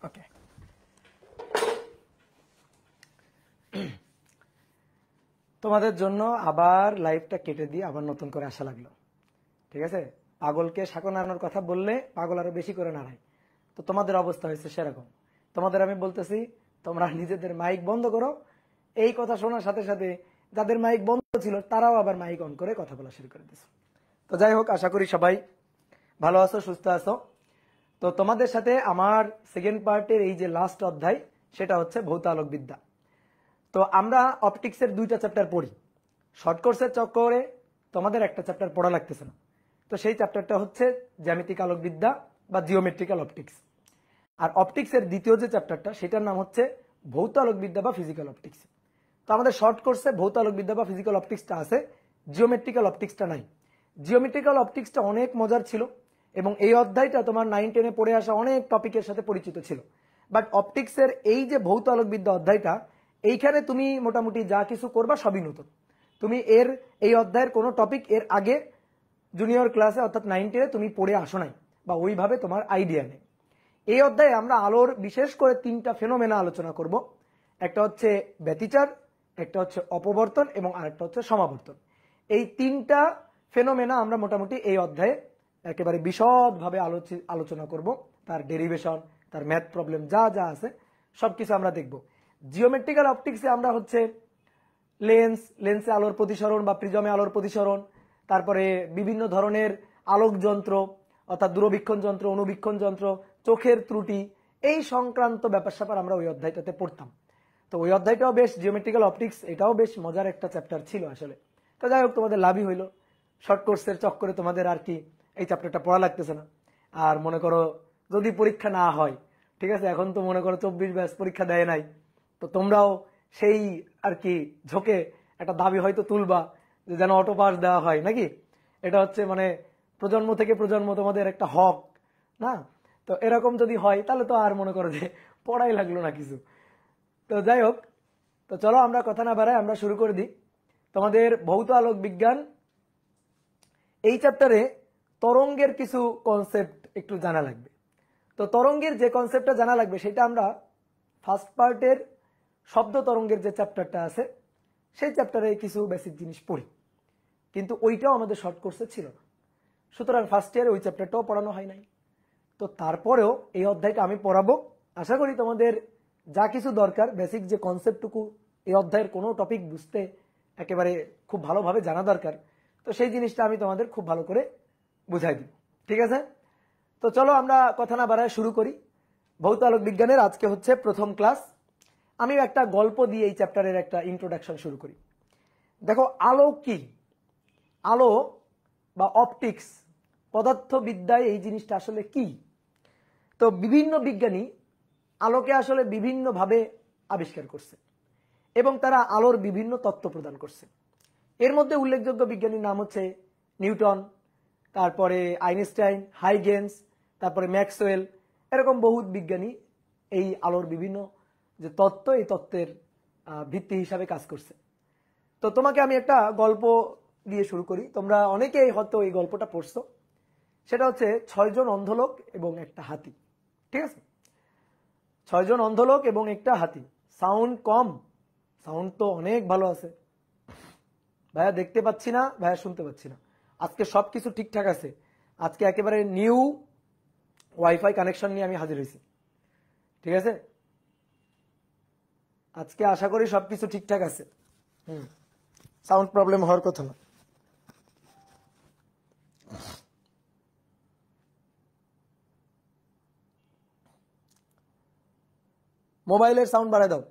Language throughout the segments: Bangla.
ওকে, তোমাদের জন্য আবার লাইভটা কেটে দিয়ে আবার নতুন করে আসা লাগলো। ঠিক আছে, পাগলকে শাঁখো নাড়ানোর কথা বললে পাগল আরো বেশি করে নাড়ায়। তো তোমাদের অবস্থা হয়েছে সেরকম। তোমাদের আমি বলতেছি তোমরা নিজেদের মাইক বন্ধ করো। এই কথা শোনার সাথে সাথে যাদের মাইক বন্ধ ছিল তারাও আবার মাইক অন করে কথা বলা শুরু করে দিয়েছে। তো যাই হোক, আশা করি সবাই ভালো আছো, সুস্থ আছো। তো তোমাদের সাথে আমার সেকেন্ড পার্টের এই যে লাস্ট অধ্যায়, সেটা হচ্ছে ভৌত আলোকবিদ্যা। তো আমরা অপটিক্সের 2টা চ্যাপ্টার পড়ি। শর্ট কোর্সের চক্করে তোমাদের একটা চ্যাপ্টার পড়া লাগতেছে না। তো সেই চ্যাপ্টারটা হচ্ছে জ্যামিতিক আলোকবিদ্যা বা জিওমেট্রিক্যাল অপটিক্স। আর অপটিক্সের দ্বিতীয় যে চ্যাপ্টারটা, সেটার নাম হচ্ছে ভৌত আলোকবিদ্যা বা ফিজিক্যাল অপটিক্স। তো আমাদের শর্ট কোর্সে ভৌত আলোকবিদ্যা বা ফিজিক্যাল অপটিক্সটা আছে, জিওমেট্রিক্যাল অপটিক্সটা নাই। জিওমেট্রিক্যাল অপটিক্সটা অনেক মজার ছিল এবং এই অধ্যায়টা তোমার 9-10-এ পড়ে আসা অনেক টপিকের সাথে পরিচিত ছিল। বাট অপটিক্সের এই যে ভৌত আলোকবিদ্যা অধ্যায়টা, এইখানে তুমি মোটামুটি যা কিছু করবা সবই নতুন। তুমি এই অধ্যায়ের কোনো টপিক এর আগে জুনিয়র ক্লাসে অর্থাৎ 9-10-এ তুমি পড়ে আসো নাই বা ওইভাবে তোমার আইডিয়া নেই। এই অধ্যায়ে আমরা আলোর বিশেষ করে 3টা ফেনোমেনা আলোচনা করব। একটা হচ্ছে ব্যতিচার, একটা হচ্ছে অপবর্তন এবং আরেকটা হচ্ছে সমাবর্তন। এই 3টা ফেনোমেনা আমরা মোটামুটি এই অধ্যায়ে একেবারে বিশদভাবে আলোচনা করব। তার ডেরিভেশন, তার ম্যাথ প্রবলেম যা যা আছে সবকিছু আমরা দেখব। জিওমেট্রিক্যাল অপটিক্সে আমরা হচ্ছে লেন্সে আলোর প্রতিসরণ বা প্রিজমে আলোর প্রতিসরণ, তারপরে বিভিন্ন ধরনের আলোক যন্ত্র অর্থাৎ দূরবীক্ষণ যন্ত্র, অনুবীক্ষণ যন্ত্র, চোখের ত্রুটি, এই সংক্রান্ত ব্যাপার স্যাপার আমরা ওই অধ্যায়টাতে পড়তাম। তো ওই অধ্যায়টাও বেশ, জিওমেট্রিক্যাল অপটিক্স এটাও বেশ মজার একটা চ্যাপ্টার ছিল আসলে। তো যাই হোক, তোমাদের লাভই হইলো। শর্ট কোর্সের চক্করে তোমাদের আর কি এই চ্যাপ্টারটা পড়া লাগতেছে না। আর মনে করো যদি পরীক্ষা না হয়, ঠিক আছে, এখন তো মনে করো 24 ব্যাচ পরীক্ষা দেয় নাই, তো তোমরাও সেই আর কি ঝোঁকে একটা দাবি হয়তো তুলবা যে যেন অটো পাস দেওয়া হয় নাকি। এটা হচ্ছে মানে প্রজন্ম থেকে প্রজন্ম তোমাদের একটা হক না। তো এরকম যদি হয় তাহলে তো আর মনে করো যে পড়াই লাগলো না কিছু। তো যাই হোক, তো চলো আমরা কথা না বাড়াই, আমরা শুরু করে দিই। তোমাদের ভৌত আলোক বিজ্ঞান এই চ্যাপ্টারে তরঙ্গের কিছু কনসেপ্ট একটু জানা লাগবে। তো তরঙ্গের যে কনসেপ্টটা জানা লাগবে সেটা আমরা ফার্স্ট পার্টের শব্দ তরঙ্গের যে চ্যাপ্টারটা আছে সেই চ্যাপ্টারে কিছু বেসিক জিনিস পড়ি, কিন্তু ওইটাও আমাদের শর্ট কোর্সে ছিল না। সুতরাং ফার্স্ট ইয়ারে ওই চ্যাপ্টারটাও পড়ানো হয় নাই। তো তারপরেও এই অধ্যায়টা আমি পড়াবো। আশা করি তোমাদের যা কিছু দরকার বেসিক যে কনসেপ্টটুকু এই অধ্যায়ের কোনো টপিক বুঝতে একেবারে খুব ভালোভাবে জানা দরকার, তো সেই জিনিসটা আমি তোমাদের খুব ভালো করে বুঝাই দিব। ঠিক আছে, তো চলো আমরা কথা না বাড়ায় শুরু করি। ভৌত আলোক বিজ্ঞানের আজকে হচ্ছে প্রথম ক্লাস। আমি একটা গল্প দিয়ে এই চ্যাপ্টারের একটা ইন্ট্রোডাকশন শুরু করি। দেখো, আলো কি, আলো বা অপটিক্স, পদার্থবিদ্যায় এই জিনিসটা আসলে কি। তো বিভিন্ন বিজ্ঞানী আলোকে আসলে বিভিন্নভাবে আবিষ্কার করছে এবং তারা আলোর বিভিন্ন তত্ত্ব প্রদান করছে। এর মধ্যে উল্লেখযোগ্য বিজ্ঞানীর নাম হচ্ছে নিউটন, তারপরে আইনস্টাইন, হাইগেন্স, তারপরে ম্যাক্সওয়েল, এরকম বহুত বিজ্ঞানী এই আলোর বিভিন্ন যে তত্ত্ব, এই তত্ত্বের ভিত্তি হিসাবে কাজ করছে। তো তোমাকে আমি একটা গল্প দিয়ে শুরু করি। তোমরা অনেকেই হয়তো এই গল্পটা পড়ছো। সেটা হচ্ছে 6 জন অন্ধলোক এবং একটা হাতি। ঠিক আছে, 6 জন অন্ধলোক এবং একটা হাতি। সাউন্ড কম? সাউন্ড তো অনেক ভালো আছে ভাইয়া, দেখতে পাচ্ছি না ভাইয়া, শুনতে পাচ্ছি না। আজকে সবকিছু ঠিকঠাক আছে। আজকে একেবারে নিউ ওয়াইফাই কানেকশন নিয়ে আমি হাজির হয়েছি। ঠিক আছে, আজকে আশা করি সবকিছু ঠিকঠাক আছে। সাউন্ড প্রবলেম হওয়ার কথা না। মোবাইলের সাউন্ড বাড়ায় দাও,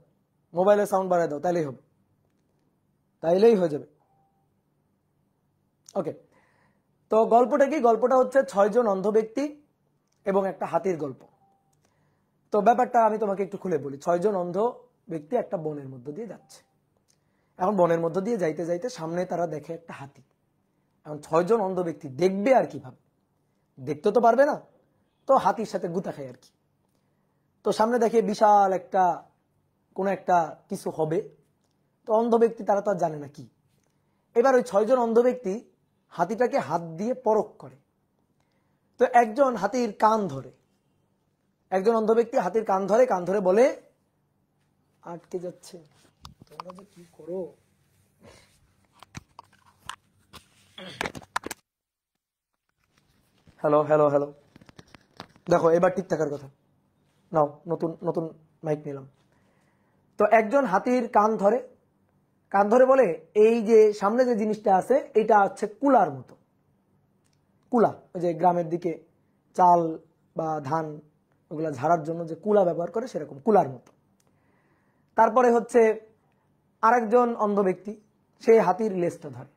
মোবাইলের সাউন্ড বাড়ায় দাও, তাইলেই হবে, তাইলেই হয়ে যাবে। ওকে, তো গল্পটা কি? গল্পটা হচ্ছে 6 জন অন্ধ ব্যক্তি এবং একটা হাতির গল্প। তো ব্যাপারটা আমি তোমাকে একটু খুলে বলি। 6 জন অন্ধ ব্যক্তি একটা বনের মধ্য দিয়ে যাচ্ছে। এখন বনের মধ্য দিয়ে যাইতে যাইতে সামনে তারা দেখে একটা হাতি। এখন 6 জন অন্ধ ব্যক্তি দেখবে আর কিভাবে, দেখতে তো পারবে না, তো হাতির সাথে গুতা খায় আর কি। তো সামনে দেখে বিশাল একটা কোন একটা কিছু হবে। তো অন্ধ ব্যক্তি তারা তো আর জানে না কি। এবার ওই 6 জন অন্ধ ব্যক্তি হাতিটাকে হাত দিয়ে পরখ করে। তো একজন হাতির কান ধরে, একজন অন্ধ ব্যক্তি হাতির কান ধরে বলে, আটকে যাচ্ছে, তোমরা যে কি করো। হ্যালো হ্যালো হ্যালো, দেখো এবার ঠিক থাকার কথা। নাও, নতুন নতুন মাইক নিলাম। তো একজন হাতির কান ধরে বলে, এই যে সামনে যে জিনিসটা আছে এটা হচ্ছে কুলার মতো। কুলা, ওই যে গ্রামের দিকে চাল বা ধান ওগুলা ঝাড়ার জন্য যে কুলা ব্যবহার করে, সেরকম কুলার মতো। তারপরে হচ্ছে আরেকজন অন্ধ ব্যক্তি, সে হাতির লেজটা ধরে,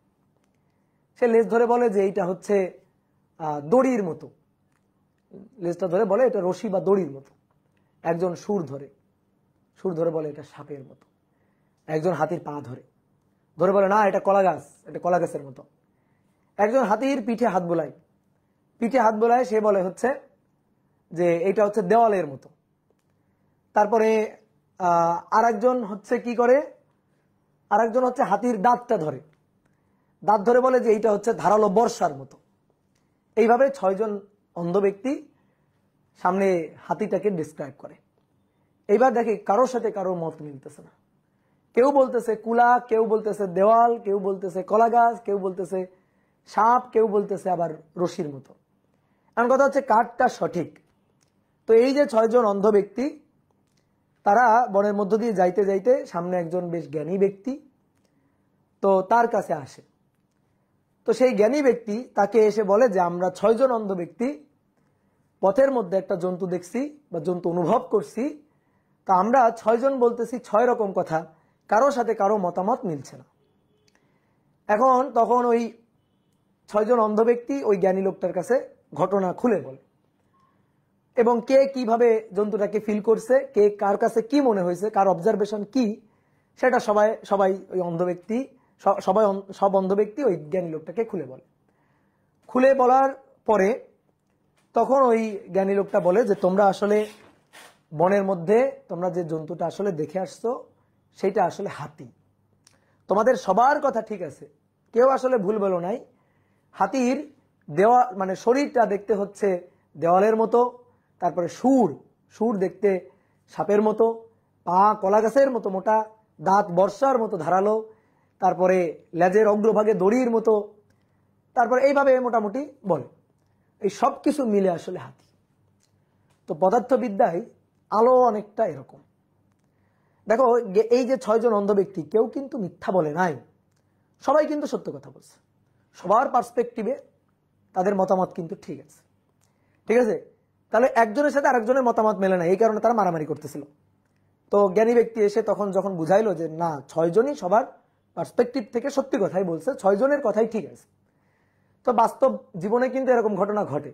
সে লেজ ধরে বলে যে এইটা হচ্ছে দড়ির মতো। লেজটা ধরে বলে এটা রশি বা দড়ির মতো। একজন সুর ধরে বলে এটা সাপের মতো। একজন হাতির পা ধরে বলে না, এটা কলা গাছ, এটা কলা গাছের মতো। একজন হাতির পিঠে হাত বোলায়, সে বলে হচ্ছে যে এটা হচ্ছে দেওয়ালের মতো। তারপরে আরেকজন হচ্ছে কি করে, আরেকজন হচ্ছে হাতির দাঁত ধরে বলে যে এইটা হচ্ছে ধারালো বর্ষার মতো। এইভাবে 6 জন অন্ধ ব্যক্তি সামনে হাতিটাকে ডিসক্রাইব করে। এইবার দেখি কারোর সাথে কারোর মত মিলতেছে না। কেউ বলতেছে কুলা, কেউ বলতেছে দেওয়াল, কেউ বলতেছে কলা গাছ, কেউ বলতেছে সাপ, কেউ বলতেছে আবার রশির মতো। এমন কথা হচ্ছে কাঠটা সঠিক। তো এই যে 6 জন অন্ধ ব্যক্তি, তারা বনের মধ্য দিয়ে যাইতে যাইতে সামনে একজন বেশ জ্ঞানী ব্যক্তি তো তার কাছে আসে। তো সেই জ্ঞানী ব্যক্তি তাকে এসে বলে যে আমরা 6 জন অন্ধ ব্যক্তি পথের মধ্যে একটা জন্তু দেখছি বা জন্তু অনুভব করছি। তা আমরা 6 জন বলতেছি 6 রকম কথা, কারোর সাথে কারো মতামত মিলছে না। তখন ওই 6 জন অন্ধ ব্যক্তি ওই জ্ঞানী লোকটার কাছে ঘটনা খুলে বলে, এবং কে কিভাবে জন্তুটাকে ফিল করছে, কে কার কাছে কি মনে হয়েছে, কার অবজারভেশন কি, সেটা সবাই ওই অন্ধ ব্যক্তি সব অন্ধ ব্যক্তি ওই জ্ঞানী লোকটাকে খুলে বলার পরে তখন ওই জ্ঞানী লোকটা বলে যে তোমরা আসলে বনের মধ্যে তোমরা যে জন্তুটা আসলে দেখে আসছো সেটা আসলে হাতি। তোমাদের সবার কথা ঠিক আছে, কেউ আসলে ভুল বলো নাই। হাতির মানে শরীরটা দেখতে হচ্ছে দেওয়ালের মতো, তারপরে সুর দেখতে সাপের মতো, পা কলা গাছের মতো মোটা, দাঁত বর্ষার মতো ধারালো, তারপরে লেজের অগ্রভাগে দড়ির মতো, তারপরে এইভাবে মোটামুটি বলে। এই সব কিছু মিলে আসলে হাতি। তো পদার্থবিদ্যায় আলো অনেকটা এরকম। দেখো এই যে 6 জন অন্ধ ব্যক্তি, কেউ কিন্তু মিথ্যা বলে নাই, সবাই কিন্তু সত্য কথা বলছে। সবার পার্সপেক্টিভে তাদের মতামত কিন্তু ঠিক আছে। তাহলে একজনের সাথে আরেকজনের মতামত মেলে না, এই কারণে তারা মারামারি করতেছিল। তো জ্ঞানী ব্যক্তি এসে যখন বুঝাইলো যে না, 6 জনই সবার পার্সপেক্টিভ থেকে সত্যি কথাই বলছে, 6 জনের কথাই ঠিক আছে। তো বাস্তব জীবনে কিন্তু এরকম ঘটনা ঘটে।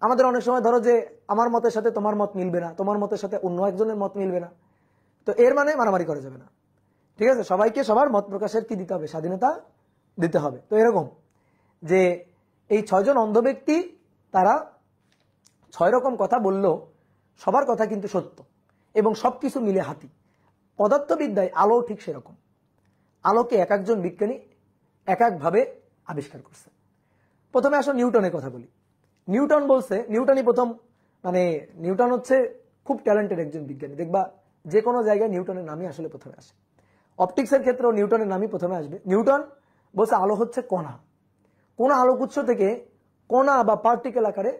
আমাদের অনেক সময় ধরো যে আমার মতের সাথে তোমার মত মিলবে না, তোমার মতের সাথে অন্য একজনের মত মিলবে না, তো এর মানে মারামারি করা যাবে না। ঠিক আছে, সবাইকে সবার মত প্রকাশের কি দিতে হবে, স্বাধীনতা দিতে হবে। তো এরকম যে এই 6 জন অন্ধ ব্যক্তি তারা 6 রকম কথা বললো, সবার কথা কিন্তু সত্য এবং সবকিছু মিলে হাতি। পদার্থবিদ্যায় আলো ঠিক সেরকম। আলোকে এক একজন বিজ্ঞানী এক একভাবে আবিষ্কার করছে। প্রথমে আসো নিউটনের কথা বলি। নিউটন বলছে, নিউটন হচ্ছে খুব ট্যালেন্টেড একজন বিজ্ঞানী। দেখবা যে কোনো জায়গায় নিউটনের নামই আসলে প্রথমে আসে। অপটিক্সের ক্ষেত্রেও নিউটনের নামই প্রথমে আসবে। নিউটন বলছে আলো হচ্ছে কণা, কোন আলোকউৎস থেকে কণা বা পার্টিকেল আকারে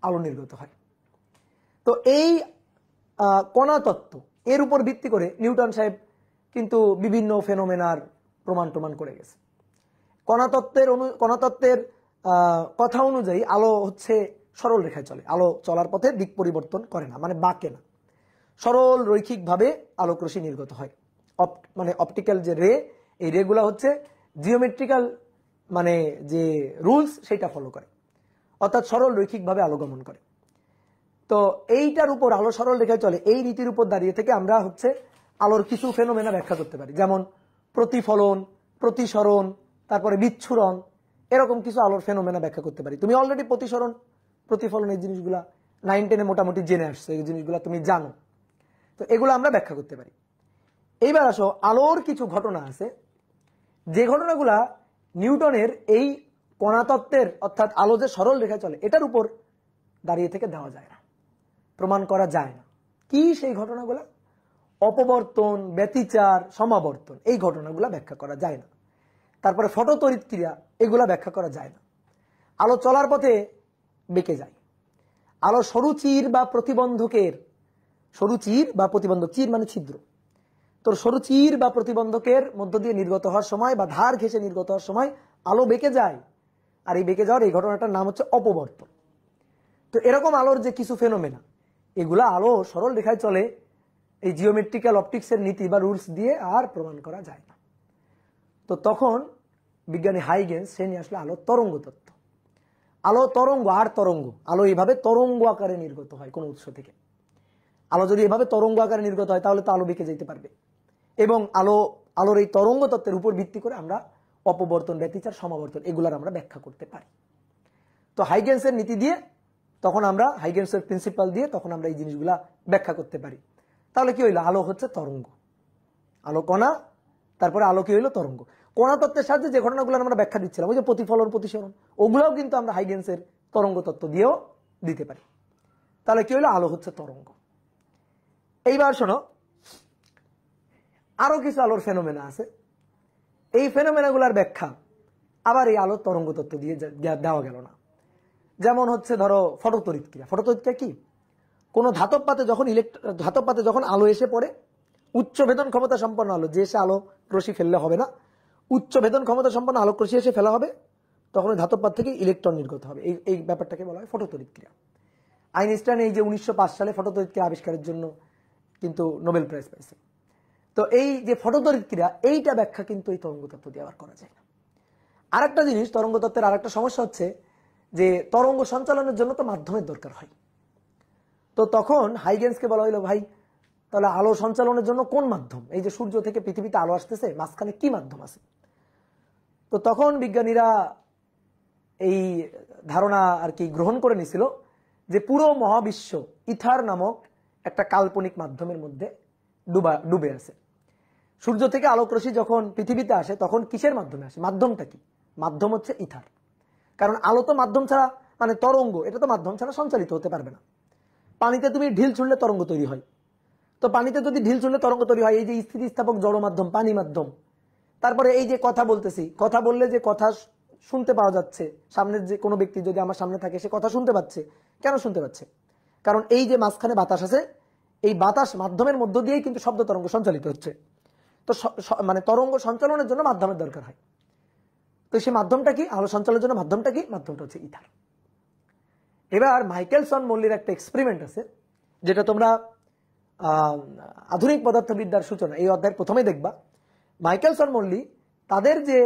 আলো নির্গত হয়। তো এই কণা তত্ত্ব এর উপর ভিত্তি করে নিউটন সাহেব কিন্তু বিভিন্ন ফেনোমেনার প্রমাণ করে গেছে। কণাতত্ত্বের কথা অনুযায়ী আলো হচ্ছে সরল রেখায় চলে, আলো চলার পথে দিক পরিবর্তন করে না, মানে বাঁকে না, সরল রৈখিকভাবে আলোক রশ্মি নির্গত হয়। অপটিক্যাল যে রে, এই রেগুলা হচ্ছে জিওমেট্রিক্যাল যে রুলস সেটা ফলো করে, অর্থাৎ সরল রৈখিকভাবে আলো গমন করে। তো এইটার উপর আলো সরল রেখায় চলে, এই নীতির উপর দাঁড়িয়ে থেকে আমরা হচ্ছে আলোর কিছু ফেনোমেনা ব্যাখ্যা করতে পারি, যেমন প্রতিফলন, প্রতিসরণ, তারপরে বিচ্ছুরণ, এরকম কিছু আলোর ফেনোমেনা ব্যাখ্যা করতে পারি। তুমি অলরেডি প্রতিসরণ, প্রতিফলন এই জিনিসগুলা 9-10-এ মোটামুটি জেনে আসছো, এই জিনিসগুলা তুমি জানো। তো এগুলো আমরা ব্যাখ্যা করতে পারি। এইবার আসো, আলোর কিছু ঘটনা আছে যে ঘটনাগুলা নিউটনের এই কণাতত্ত্বের, অর্থাৎ আলো যে সরল রেখায় চলে, এটার উপর দাঁড়িয়ে থেকে দেওয়া যায় না। প্রমাণ করা যায় না। কি সেই ঘটনাগুলো? অপবর্তন, ব্যতিচার, সমাবর্তন, এই ঘটনাগুলো ব্যাখ্যা করা যায় না। তারপরে ফটোতড়িৎ ক্রিয়া, এগুলা ব্যাখ্যা করা যায় না। আলো চলার পথে বেঁকে যায়। আলো সরু চির বা প্রতিবন্ধকের, সরু চির বা প্রতিবন্ধক, চির মানে ছিদ্র, তোর সরু চির বা প্রতিবন্ধকের মধ্য দিয়ে নির্গত হওয়ার সময় বা ধার ঘেঁষে নির্গত হওয়ার সময় আলো বেঁকে যায়। আর এই বেঁকে যাওয়ার এই ঘটনাটার নাম হচ্ছে অপবর্তন। তো এরকম আলোর যে কিছু ফেনোমেনা, এগুলা আলো সরল রেখায় চলে, এই জিওমেট্রিক্যাল অপটিক্সের নীতি বা রুলস দিয়ে আর প্রমাণ করা যায় না। তো তখন বিজ্ঞানী হাইগেন্স সে নিয়ে আসলে আলো তরঙ্গ তত্ত্ব। আলো তরঙ্গ, আর তরঙ্গ, আলো এইভাবে তরঙ্গ আকারে নির্গত হয় কোন উৎস থেকে। আলো যদি এভাবে তরঙ্গ আকারে নির্গত হয় তাহলে তো আলো বেঁকে যেতে পারবে। এবং আলোর এই তরঙ্গ তত্ত্বের উপর ভিত্তি করে আমরা অপবর্তন, ব্যতিচার, সমাবর্তন এগুলার আমরা ব্যাখ্যা করতে পারি। তো হাইগেন্সের নীতি দিয়ে তখন আমরা, হাইগেন্সের প্রিন্সিপাল দিয়ে তখন আমরা এই জিনিসগুলা ব্যাখ্যা করতে পারি। তাহলে কি হইলো? আলো হচ্ছে তরঙ্গ, আলো কণা, তারপরে আলো কি হইলো? তরঙ্গ। কণা তত্ত্বের সাহায্যে যে ঘটনাগুলো আমরা ব্যাখ্যা দিচ্ছিলাম, ওই যে প্রতিফলন, প্রতিসরণ, ওগুলাও কিন্তু আমরা হাইগেন্সের তরঙ্গ তত্ত্ব দিয়েও দিতে পারি। তাহলে কি হইলো? আলো হচ্ছে তরঙ্গ। এইবার শোনো, আরো কিছু আলোর ফেনোমেনা আছে। এই ফেনোমেনাগুলার ব্যাখ্যা আবার এই আলোর তরঙ্গ তত্ত্ব দিয়ে দেওয়া গেল না। যেমন হচ্ছে ধরো ফটোতড়িৎ ক্রিয়া। ফটোতড়িৎ ক্রিয়া কি? কোন ধাতব পাতে যখন আলো এসে পড়ে, উচ্চ ভেদন ক্ষমতা সম্পন্ন আলো, যে এসে আলো রশ্মি ফেললে হবে না, উচ্চ ভেদন ক্ষমতা সম্পন্ন আলোক রশ্মি এসে ফেলা হবে, তখন ওই ধাতব পাত থেকে ইলেকট্রন নির্গত হবে। এই ব্যাপারটাকে বলা হয় ফটোতড়িৎ ক্রিয়া। আইনস্টাইন এই যে 1905 সালে ফটোতড়িৎ ক্রিয়া আবিষ্কারের জন্য কিন্তু নোবেল প্রাইজ পাইছে। তো এই যে ফটোতড়িৎ ক্রিয়া, এইটা ব্যাখ্যা কিন্তু এই তরঙ্গ তত্ত্ব দিয়ে আবার করা যায় না। আরেকটা জিনিস, তরঙ্গ তত্ত্বের আরেকটা সমস্যা হচ্ছে যে তরঙ্গ সঞ্চালনের জন্য তো মাধ্যমের দরকার হয়। তো তখন হাইগেন্সকে বলা হইলো, ভাই তাহলে আলো সঞ্চালনের জন্য কোন মাধ্যম? এই যে সূর্য থেকে পৃথিবীতে আলো আসতেছে, মাঝখানে কি মাধ্যম আছে? তো তখন বিজ্ঞানীরা এই ধারণা আর কি গ্রহণ করে নিছিল যে পুরো মহাবিশ্ব ইথার নামক একটা কাল্পনিক মাধ্যমের মধ্যে ডুবে আছে। সূর্য থেকে আলোক রশ্মি যখন পৃথিবীতে আসে তখন কিসের মাধ্যমে আসে? মাধ্যমটা কি? মাধ্যম হচ্ছে ইথার। কারণ আলো তো মাধ্যম ছাড়া, মানে তরঙ্গ, এটা তো মাধ্যম ছাড়া সঞ্চালিত হতে পারবে না। পানিতে তুমি ঢিল ছুঁড়লে তরঙ্গ তৈরি হয়, তো পানিতে যদি ঢিল ছুঁড়লে তরঙ্গ তৈরি হয়, এই যে স্থিতিস্থাপক জড় মাধ্যম, পানি মাধ্যম। তারপরে এই যে কথা বলতেছি, কথা বললে যে কথা শুনতে পাওয়া যাচ্ছে, সামনের যে কোনো ব্যক্তি যদি আমার সামনে থাকে সে কথা শুনতে পাচ্ছে। কেন শুনতে পাচ্ছে? কারণ এই যে মাঝখানে বাতাস আছে, এই বাতাস মাধ্যমের মধ্য দিয়েই কিন্তু শব্দ তরঙ্গ সঞ্চালিত হচ্ছে। তো মানে তরঙ্গ সঞ্চালনের জন্য মাধ্যমের দরকার হয়। তো সেই মাধ্যমটা কি? আলো সঞ্চালনের জন্য মাধ্যমটা কি? মাধ্যমটা হচ্ছে ইথার। এবার মাইকেলসন মল্লির একটা এক্সপেরিমেন্ট আছে, যেটা তোমরা আধুনিক পদার্থবিদ্যার সূচনা এই অধ্যায়ের প্রথমে দেখবা। মাইকেলসন মল্লি তাদের যে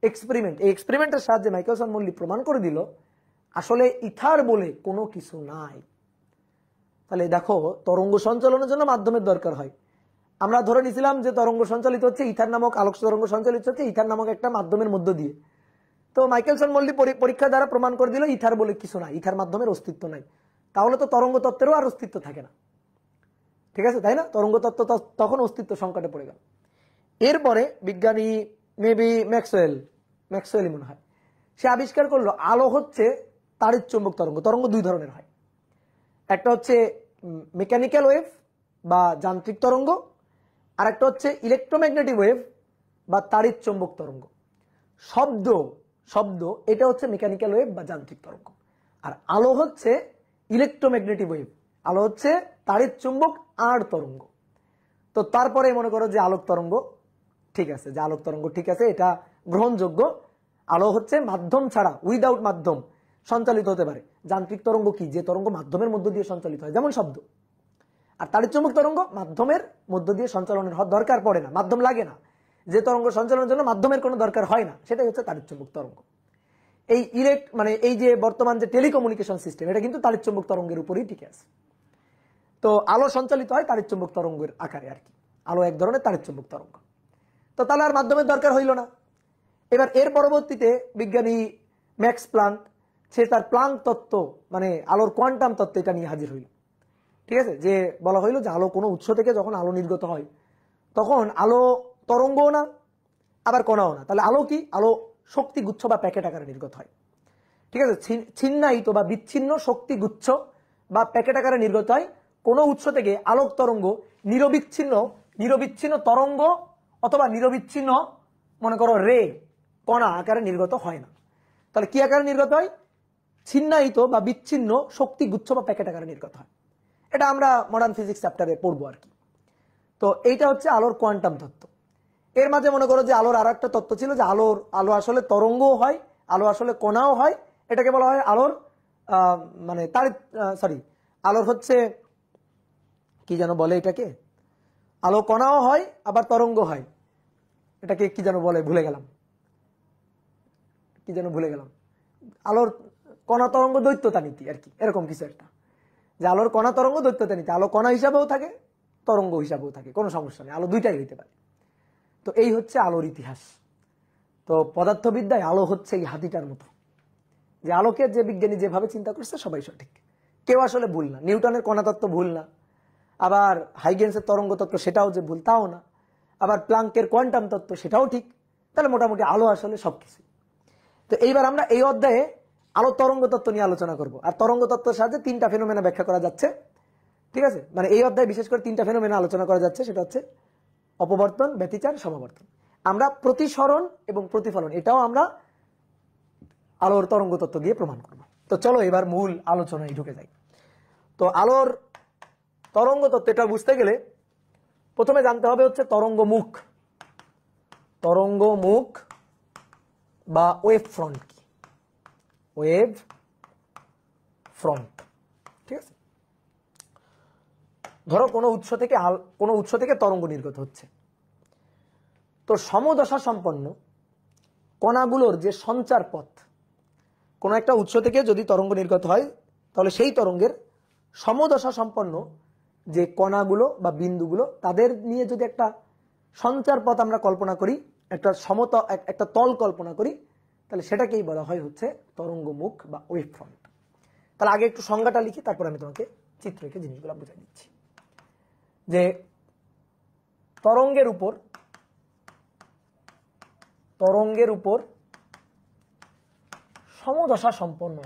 এক্সপেরিমেন্ট, এই এক্সপেরিমেন্টের সাহায্যে মাইকেলসন মল্লি প্রমাণ করে দিল আসলে ইথার বলে কোনো কিছু নাই। তাহলে দেখো, তরঙ্গ সঞ্চালনের জন্য মাধ্যমের দরকার হয়। আমরা ধরে নিছিলাম যে তরঙ্গ সঞ্চালিত হচ্ছে ইথার নামক, আলোক তরঙ্গ সঞ্চালিত হচ্ছে ইথার নামক একটা মাধ্যমের মধ্য দিয়ে। তো মাইকেলসন মল্লি পরীক্ষা দ্বারা প্রমাণ করে দিল ইথার বলে কিছু নাই, ইথার মাধ্যমের অস্তিত্ব নাই। তাহলে তো তরঙ্গ তত্ত্বেরও আর অস্তিত্ব থাকে না, ঠিক আছে, তাই না? তরঙ্গ তত্ত্ব তখন অস্তিত্ব সংকটে পড়ে গেল। এরপরে বিজ্ঞানী মেবি ম্যাক্সওয়েল মনে হয়, সে আবিষ্কার করলো আলো হচ্ছে তাড়িৎ চুম্বক তরঙ্গ। তরঙ্গ দুই ধরনের হয়, একটা হচ্ছে মেকানিক্যাল ওয়েভ বা যান্ত্রিক তরঙ্গ, আর একটা হচ্ছে ইলেকট্রোম্যাগনেটিক ওয়েভ বা তাড়িৎ চুম্বক তরঙ্গ। শব্দ এটা হচ্ছে মেকানিক্যাল ওয়েভ বা যান্ত্রিক তরঙ্গ, আর আলো হচ্ছে ইলেকট্রোম্যাগনেটিক ওয়েভ, আলো হচ্ছে তাড়িৎ চুম্বক আর তরঙ্গ। তো তারপরে মনে করো যে আলোক তরঙ্গ ঠিক আছে, যে আলোক তরঙ্গ ঠিক আছে, এটা গ্রহণযোগ্য। আলো হচ্ছে মাধ্যম ছাড়া, উইদাউট মাধ্যম সঞ্চালিত হতে পারে। যান্ত্রিক তরঙ্গ কি? যে তরঙ্গ মাধ্যমের মধ্য দিয়ে সঞ্চালিত হয়, যেমন শব্দ। আর তাড়িৎ চুম্বক তরঙ্গ মাধ্যমের মধ্য দিয়ে সঞ্চালনের দরকার পড়ে না, মাধ্যম লাগে না। যে তরঙ্গ সঞ্চালনের জন্য মাধ্যমের কোনো দরকার হয় না, সেটাই হচ্ছে তাড়িৎ চুম্বক তরঙ্গ। এই মানে এই যে বর্তমান যে টেলিকমিউনিকেশন সিস্টেম, এটা কিন্তু তাড়িৎ চুম্বক তরঙ্গের উপরেই টিকে আছে। তো আলো সঞ্চালিত হয় তাড়িৎ চুম্বক তরঙ্গের আকারে আর কি। আলো এক ধরনের তাড়িৎ চুম্বক তরঙ্গ। তো তাহলে আর মাধ্যমের দরকার হইল না। এবার এর পরবর্তীতে বিজ্ঞানী ম্যাক্স প্লাঙ্ক, সে তার প্লাঙ্ক তত্ত্ব, মানে আলোর কোয়ান্টাম তত্ত্ব, এটা নিয়ে হাজির হইল। ঠিক আছে, যে বলা হইল যে আলো কোনো উৎস থেকে যখন আলো নির্গত হয় তখন আলো তরঙ্গও না আবার কণাও না। তাহলে আলো কি? আলো শক্তি গুচ্ছ বা প্যাকেট আকারে নির্গত হয়। ঠিক আছে, ছিন্নায়িত বা বিচ্ছিন্ন শক্তি গুচ্ছ বা প্যাকেট আকারে নির্গত হয়। কোন উৎস থেকে আলোক তরঙ্গ নিরবিচ্ছিন্ন তরঙ্গ অথবা নিরবিচ্ছিন্ন মনে করো রে কণা আকারে নির্গত হয় না। তাহলে কি আকারে নির্গত হয়? ছিন্নায়িত বা বিচ্ছিন্ন শক্তি গুচ্ছ বা প্যাকেট আকারে নির্গত হয়। এটা আমরা মডার্ন ফিজিক্স চ্যাপ্টারে পড়বো আর কি। তো এইটা হচ্ছে আলোর কোয়ান্টাম তত্ত্ব। এর মাঝে মনে করো যে আলোর আর একটা তত্ত্ব ছিল যে আলো আসলে তরঙ্গও হয়, আলো আসলে কণাও হয়। এটাকে বলা হয় আলোর মানে আলোর হচ্ছে কি যেন বলে এটাকে, আলো কণাও হয় আবার তরঙ্গ হয়। এটাকে কি যেন বলে ভুলে গেলাম, আলোর কণা তরঙ্গ দ্বৈততা নীতি আর কি, এরকম কিছু একটা, যে আলোর কণা তরঙ্গ দ্বৈততা নীতি। আলো কণা হিসাবেও থাকে, তরঙ্গ হিসাবেও থাকে, কোনো সমস্যা নেই, আলো দুইটাই হইতে পারে। তো এই হচ্ছে আলোর ইতিহাস। তো পদার্থবিদ্যায় আলো হচ্ছে এই হাতিটার মতো, যে আলোকে যে বিজ্ঞানী যেভাবে চিন্তা করছে সবাই সঠিক, কেউ আসলে ভুল না। নিউটনের কণা তত্ত্ব ভুল না, আবার হাইগেন্সের তরঙ্গ তত্ত্ব সেটাও যে ভুল তাও না, আবার প্লাঙ্কের কোয়ান্টাম তত্ত্ব সেটাও ঠিক। তাহলে মোটামুটি আলো আসলে সবকিছু। তো এইবার আমরা এই অধ্যায়ে আলো তরঙ্গ তত্ত্ব নিয়ে আলোচনা করব। আর তরঙ্গ তত্ত্বের সাহায্যে 3টা ফেনোমেনা ব্যাখ্যা করা যাচ্ছে, ঠিক আছে? মানে এই অধ্যায়ে বিশেষ করে 3টা ফেনোমেনা আলোচনা করা যাচ্ছে, সেটা হচ্ছে অপবর্তন, ব্যতিচার, সমাবর্তন। আমরা প্রতিসরণ এবং প্রতিফলন এটাও আমরা আলোর তরঙ্গ তত্ত্ব দিয়ে প্রমাণ করব। তো চলো এবার মূল আলোচনায় ঢুকে যাই। তো আলোর তরঙ্গ তত্ত্ব এটা বুঝতে গেলে প্রথমে জানতে হবে হচ্ছে তরঙ্গ মুখ বা ওয়েভ ফ্রন্ট কি, ওয়েভ ফ্রন্ট, ঠিক আছে? ধরো কোনো উৎস থেকে তরঙ্গ নির্গত হচ্ছে, তো সমদশা সম্পন্ন কণাগুলোর যে সঞ্চার পথ, কোন একটা উৎস থেকে যদি তরঙ্গ নির্গত হয় তাহলে সেই তরঙ্গের সমদশা সম্পন্ন যে কণাগুলো বা বিন্দুগুলো তাদের নিয়ে যদি একটা সঞ্চার পথ আমরা কল্পনা করি, একটা তল কল্পনা করি, তাহলে সেটাকেই বলা হয় হচ্ছে তরঙ্গ মুখ বা ওয়েভ ফ্রন্ট। তাহলে আগে একটু সংজ্ঞাটা লিখি, তারপর আমি তোমাকে চিত্র এঁকে জিনিসগুলো বুঝাই দিচ্ছি। যে তরঙ্গের উপর সমদশা সম্পন্ন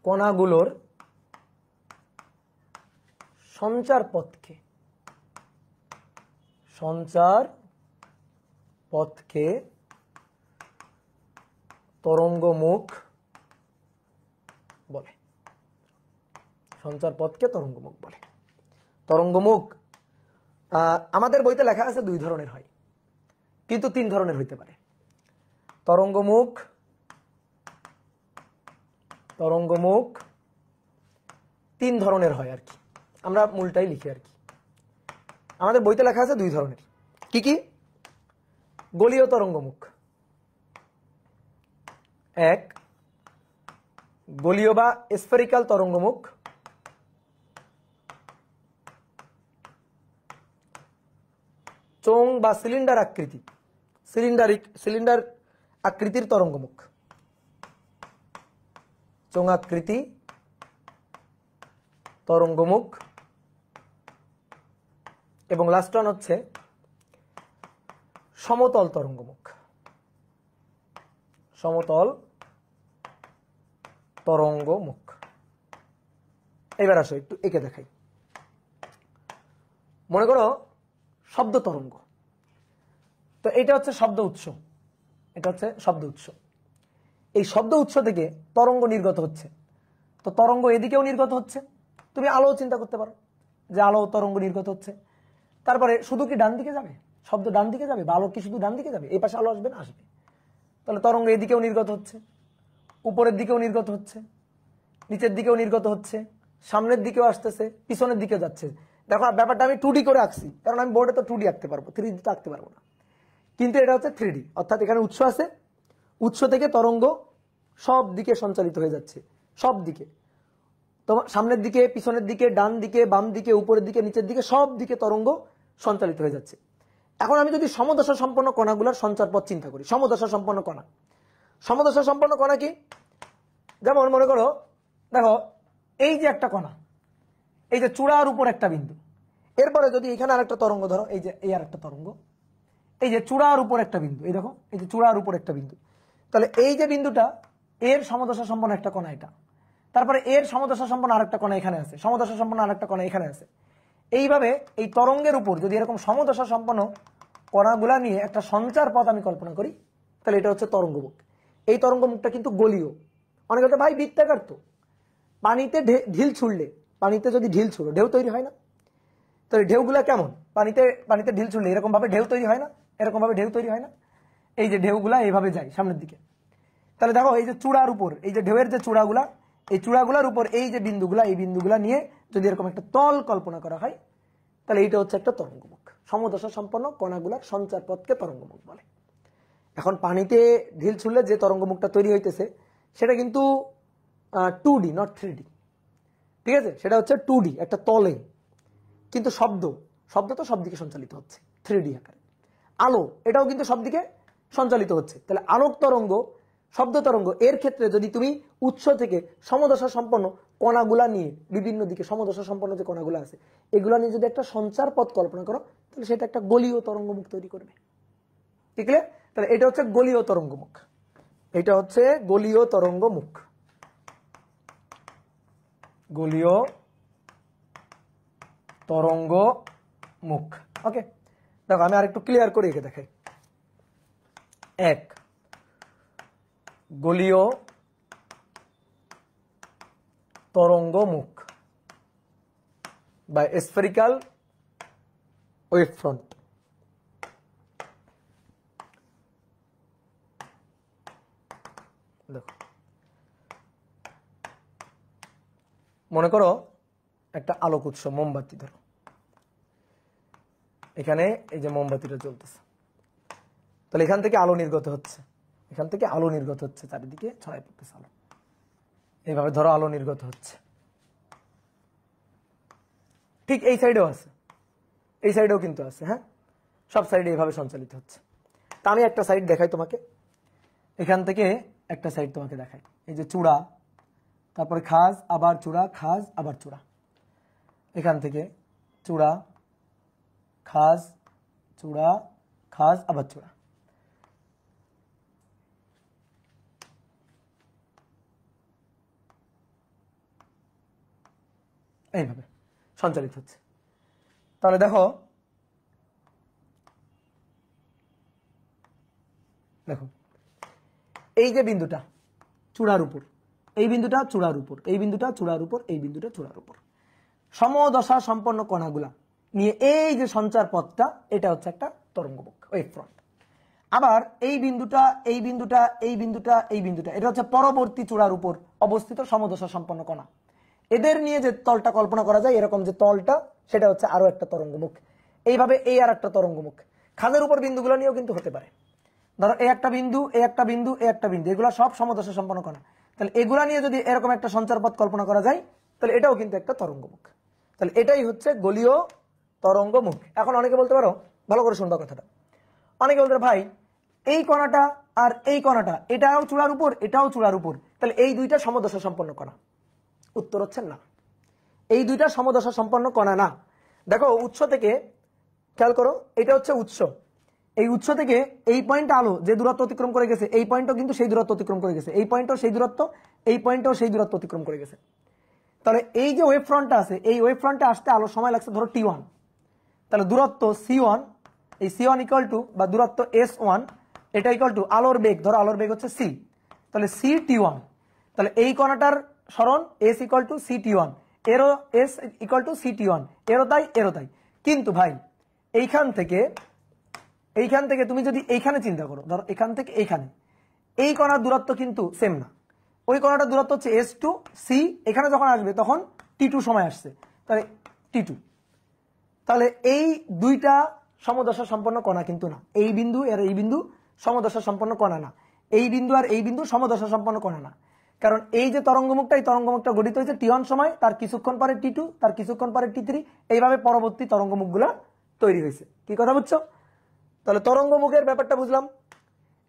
কণাগুলোর সঞ্চার পথকে তরঙ্গ মুখ বলে। তরঙ্গ মুখ আমাদের বইতে লেখা আছে 2 ধরনের হয়, কিন্তু 3 ধরনের হইতে পারে। তরঙ্গ মুখ 3 ধরনের হয় আর কি, আমরা মূলটাই লিখি আর কি। আমাদের বইতে লেখা আছে 2 ধরনের। কি কি? গোলীয় তরঙ্গমুখ, এক গোলীয় বা স্ফেরিক্যাল তরঙ্গমুখ, চোঙ বা সিলিন্ডার আকৃতির তরঙ্গমুখ, চোঙাকৃতি তরঙ্গমুখ, এবং লাস্ট ওয়ান হচ্ছে সমতল তরঙ্গমুখ। এবার আসো একটু এঁকে দেখাই। মনে করো শব্দ তরঙ্গ, তো এটা হচ্ছে শব্দ উৎস, এই শব্দ উৎস থেকে তরঙ্গ নির্গত হচ্ছে। তো তরঙ্গ এদিকেও নির্গত হচ্ছে, তুমি আলো চিন্তা করতে পারো যে আলো তরঙ্গ নির্গত হচ্ছে। তারপরে শুধু কি ডান দিকে যাবে, শব্দ ডান দিকে যাবে, বা আলো কি শুধু ডান দিকে যাবে? এই পাশে আলো আসবে না? আসবে। তাহলে তরঙ্গ এদিকেও নির্গত হচ্ছে, উপরের দিকেও নির্গত হচ্ছে, নিচের দিকেও নির্গত হচ্ছে, সামনের দিকেও আসতেছে, পিছনের দিকেও যাচ্ছে। দেখো ব্যাপারটা আমি 2D করে আঁকছি, কারণ আমি বোর্ডে তো 2D আঁকতে পারবো, 3D তো আঁকতে পারবো না। কিন্তু এটা হচ্ছে 3D, অর্থাৎ এখানে উৎস আছে, উৎস থেকে তরঙ্গ সব দিকে সঞ্চালিত হয়ে যাচ্ছে, সব দিকে, তোমার সামনের দিকে, পিছনের দিকে, ডান দিকে, বাম দিকে, উপরের দিকে, নিচের দিকে, সব দিকে তরঙ্গ সঞ্চালিত হয়ে যাচ্ছে। এখন আমি যদি সমদশা সম্পন্ন কণাগুলোর সঞ্চার পথ চিন্তা করি, সমদশা সম্পন্ন কণা কি? যেমন মনে করো, দেখো এই যে একটা কণা, এই যে চূড়ার উপর একটা বিন্দু, এরপরে যদি এখানে আরেকটা তরঙ্গ ধরো, এই যে এই আরেকটা তরঙ্গ, এই যে চূড়ার উপর একটা বিন্দু, এই দেখো এই যে চূড়ার উপর একটা বিন্দু, তাহলে এই যে বিন্দুটা এর সমদশা সম্পন্ন একটা কণা এটা, তারপরে এর সমদশা সম্পন্ন আরেকটা কণা এখানে আছে, সমদশা সম্পন্ন আরেকটা কণা এখানে আছে। এইভাবে এই তরঙ্গের উপর যদি এরকম সমদশা সম্পন্ন কণাগুলা নিয়ে একটা সঞ্চার পথ আমি কল্পনা করি, তাহলে এটা হচ্ছে তরঙ্গমুখ। এই তরঙ্গমুখটা কিন্তু গলীয়। অনেকে বলতে ভাই বৃত্তাকার তো, পানিতে ঢিল ছুড়লে, পানিতে যদি ঢিল ছুড়ো ঢেউ তৈরি হয় না? তো এই ঢেউগুলা কেমন? পানিতে পানিতে ঢিল ছুড়লে এরকম ভাবে ঢেউ তৈরি হয় না? এরকম ভাবে ঢেউ তৈরি হয় না? এই যে ঢেউগুলা এইভাবে যায় সামনের দিকে। তাহলে দেখো এই যে চূড়ার উপর, এই যে ঢেউয়ের যে চূড়াগুলা, এই চূড়াগুলার উপর এই যে বিন্দুগুলা, এই বিন্দুগুলা নিয়ে যদি এরকম একটা তল কল্পনা করা হয়, তাহলে এইটা হচ্ছে একটা তরঙ্গমুখ। সমদশা সম্পন্ন কণাগুলার সঞ্চার পথকে তরঙ্গমুখ বলে। এখন পানিতে ঢিল ছুড়লে যে তরঙ্গমুখটা তৈরি হইতেছে সেটা কিন্তু 2D নট 3D, ঠিক আছে? সেটা হচ্ছে 2D একটা তলে, কিন্তু শব্দ তো সব দিকে সঞ্চালিত হচ্ছে 3D আকারে। আলো এটাও কিন্তু সব দিকে সঞ্চালিত হচ্ছে। তাহলে আলোক তরঙ্গ, শব্দ তরঙ্গ, এর ক্ষেত্রে যদি তুমি উৎস থেকে সমদশা সম্পন্ন কণাগুলা নিয়ে বিভিন্ন দিকে সমদশা সম্পন্ন যে কণাগুলো আছে এগুলা নিয়ে যদি একটা সঞ্চার পথ কল্পনা করো, তাহলে সেটা একটা গলীয় তরঙ্গমুখ তৈরি করবে। ঠিক আছে? তাহলে এটা হচ্ছে গলীয় তরঙ্গমুখ, এটা হচ্ছে গলীয় তরঙ্গমুখ, গলীয় তরঙ্গমুখ। ওকে, দেখো আমি আরেকটু ক্লিয়ার করে এঁকে দেখাই। এক, গলীয় তরঙ্গমুখ বা স্ফেরিক্যাল ওয়েভ ফ্রন্ট। দেখো মনে করো একটা আলোক উৎস, মোমবাতি ধরো, এখানে এই যে মোমবাতিটা জ্বলতেছে, তাহলে এখান থেকে আলো নির্গত হচ্ছে, এখান থেকে আলো নির্গত হচ্ছে, চারিদিকে ছড়াই পড়তেছে আলো, এইভাবে ধরো আলো নির্গত হচ্ছে। ঠিক এই সাইডেও আছে, এই সাইডেও কিন্তু আছে, হ্যাঁ, সব সাইডে এইভাবে সঞ্চালিত হচ্ছে। তা আমি একটা সাইড দেখাই তোমাকে, এখান থেকে একটা সাইড তোমাকে দেখাই, এই যে চূড়া, তারপরে খাজ আবার চূড়া, খাজ আবার চূড়া, এখান থেকে চূড়া, খাজ, চূড়া, খাজ আবার চূড়া, এইভাবে সঞ্চালিত হচ্ছে। তাহলে দেখো দেখো এই যে বিন্দুটা চূড়ার উপর, এই বিন্দুটা চূড়ার উপর, এই বিন্দুটা চূড়ার উপর, এই বিন্দুটা চূড়ার উপর, সমদশা সম্পন্ন কণাগুলা নিয়ে এই যে সঞ্চার পথটা, এটা হচ্ছে একটা তরঙ্গমুখ, ওয়েভ ফ্রন্ট। আবার এই বিন্দুটা, এই বিন্দুটা, এই বিন্দুটা, এই বিন্দুটা, এটা হচ্ছে পরবর্তী চূড়ার উপর অবস্থিত সমদশা সম্পন্ন কণা। এদের নিয়ে যে তলটা কল্পনা করা যায়, এরকম যে তলটা, সেটা হচ্ছে আরো একটা তরঙ্গমুখ। এইভাবে এই আর একটা তরঙ্গমুখ। খাদের উপর বিন্দুগুলো নিয়েও কিন্তু হতে পারে। ধরো এই একটা বিন্দু, এই একটা বিন্দু, এই একটা বিন্দু, এগুলো সব সমদশা সম্পন্ন কণা। তাহলে এগুলা নিয়ে যদি এরকম একটা সঞ্চার পথ কল্পনা করা যায়, তাহলে এটাও কিন্তু একটা তরঙ্গমুখ। তাহলে এটাই হচ্ছে গলীয় তরঙ্গমুখ। এখন অনেকে বলতে পারো, ভালো করে শুনবা কথাটা, অনেকে বলতে ভাই এই কণাটা আর এই কণাটা, এটাও চূড়ার উপর, এটাও চূড়ার উপর, তাহলে এই দুইটা সমদশা সম্পন্ন কণা। উত্তর হচ্ছে না, এই দুইটা সমদশা সম্পন্ন কণা না। দেখো উৎস থেকে খেয়াল করো, এটা হচ্ছে উৎস, এই উৎস থেকে এই পয়েন্ট আলো যে দূরত্ব অতিক্রম করে গেছে, এই পয়েন্টও কিন্তু সেই দূরত্ব অতিক্রম করে গেছে, এই পয়েন্টও সেই দূরত্ব, এই পয়েন্টও সেই দূরত্ব অতিক্রম করে গেছে। তাহলে এই যে ওয়েভ ফ্রন্টটা আছে, এই ওয়েভ ফ্রন্টে আসতে আলো সময় লাগছে ধরো T1, তাহলে দূরত্ব C1, এই C1 ইকুয়াল টু বা দূরত্ব S1, এটা ইকুয়াল টু আলোর বেগ, ধরো আলোর বেগ হচ্ছে c, তাহলে CT1, তাহলে এই কণাটার সরণ S ইকুয়াল টু CT1, এরও S ইকুয়াল টু CT1, এরও তাই। কিন্তু ভাই এইখান থেকে তুমি যদি এইখানে চিন্তা করো, ধরো এখান থেকে এইখানে, এই কণার দূরত্ব কিন্তু সেম না, ওই কণাটার দূরত্ব হচ্ছে S2, C, এখানে যখন আসবে তখন T2 সময় আসছে, তাহলে T2। তাহলে এই দুইটা সমদশা সম্পন্ন কণা কিন্তু না, এই বিন্দু আর এই বিন্দু সমদশা সম্পন্ন কণা না, এই বিন্দু আর এই বিন্দু সমদশা সম্পন্ন কণা না। কারণ এই যে তরঙ্গমুখটা, এই তরঙ্গমুখটা গঠিত হয়েছে T1 সময়, তার কিছুক্ষণ পরে T2, তার কিছুক্ষণ পরে T3, এইভাবে পরবর্তী তরঙ্গমুখগুলা তৈরি হয়েছে। কি কথা বুঝছো? তাহলে তরঙ্গমুখের ব্যাপারটা বুঝলাম,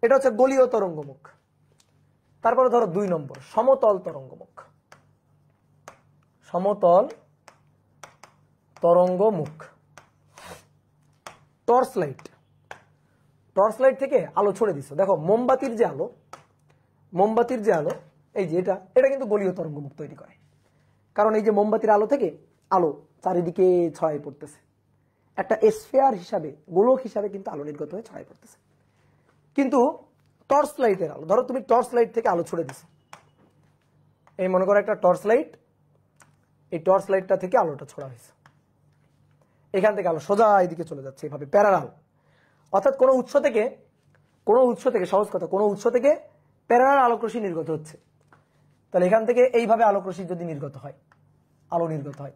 এটা হচ্ছে গলীয় তরঙ্গমুখ। তারপরে ধরো 2 নম্বর, সমতল তরঙ্গমুখ। সমতল তরঙ্গমুখ, টর্চ লাইট টর্চ লাইট থেকে আলো ছড়ে দিছো, দেখো মোমবাতির যে আলো, মোমবাতির যে আলো, এই যে এটা কিন্তু গোলীয় তরঙ্গমুখ তৈরি করে, কারণ এই যে মোমবাতির আলো থেকে আলো চারিদিকে ছড়াই পড়তেছে, একটা স্ফিয়ার হিসাবে, গোলক হিসাবে কিন্তু আলো নির্গত হয়ে ছড়াই পড়তেছে। কিন্তু টর্চ লাইটের আলো, ধরো তুমি টর্চ লাইট থেকে আলো ছড়ে দিছো, এই মনে করো একটা টর্চ লাইট, এই টর্চ লাইটটা থেকে আলোটা ছড়া হয়েছে, এখান থেকে আলো সোজা এদিকে চলে যাচ্ছে এভাবে প্যারালাল, অর্থাৎ কোনো উৎস থেকে সহজ কথা, কোনো উৎস থেকে প্যারালাল আলোক রশ্মি নির্গত হচ্ছে। তাহলে এখান থেকে এইভাবে আলোক রশ্মি যদি নির্গত হয়, আলো নির্গত হয়,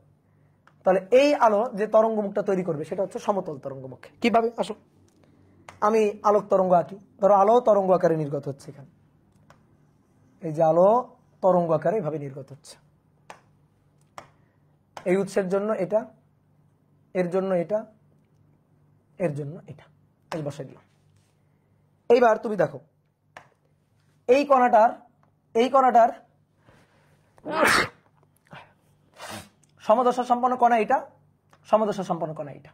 তাহলে এই আলো যে তরঙ্গমুখটা তৈরি করবে সেটা হচ্ছে সমতল তরঙ্গমুখ। কিভাবে? আসো আমি আলোক তরঙ্গ আঁকি, ধরো আলো তরঙ্গ আকারে নির্গত হচ্ছে এখানে, এই যে আলো তরঙ্গ আকারে এভাবে নির্গত হচ্ছে, এই উৎসের জন্য এটা, এর জন্য এটা, এর জন্য এটা, এই বসাই দিলাম। এইবার তুমি দেখো এই কণাটার সমদশা সম্পন্ন কণা এটা, সমদশা সম্পন্ন কণা এটা।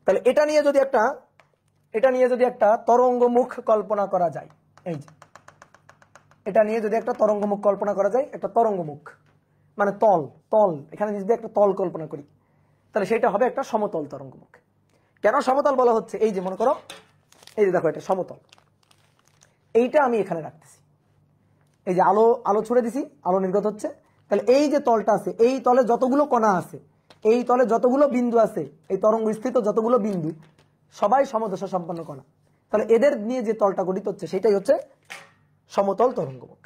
তাহলে এটা নিয়ে যদি একটা তরঙ্গমুখ কল্পনা করা যায়, এই যে এটা নিয়ে যদি একটা তরঙ্গমুখ কল্পনা করা যায়, একটা তরঙ্গমুখ মানে তল, এখানে যদি একটা তল কল্পনা করি, তাহলে সেটা হবে একটা সমতল তরঙ্গমুখ। কেন সমতল বলা হচ্ছে? এই যে মনে করো, এই যে দেখো এটা সমতল, এইটা আমি এখানে রাখতেছি, এই যে আলো ছুড়ে দিছি, আলো নির্গত হচ্ছে, তাহলে এই যে তলটা আছে, এই তলে যতগুলো কণা আছে, এই তলে যতগুলো বিন্দু আছে, এই তরঙ্গ স্থিত যতগুলো বিন্দু, সবাই সমদশা সম্পন্ন কণা, তাহলে এদের নিয়ে যে তলটা গঠিত হচ্ছে সেটাই হচ্ছে সমতল তরঙ্গমুখ।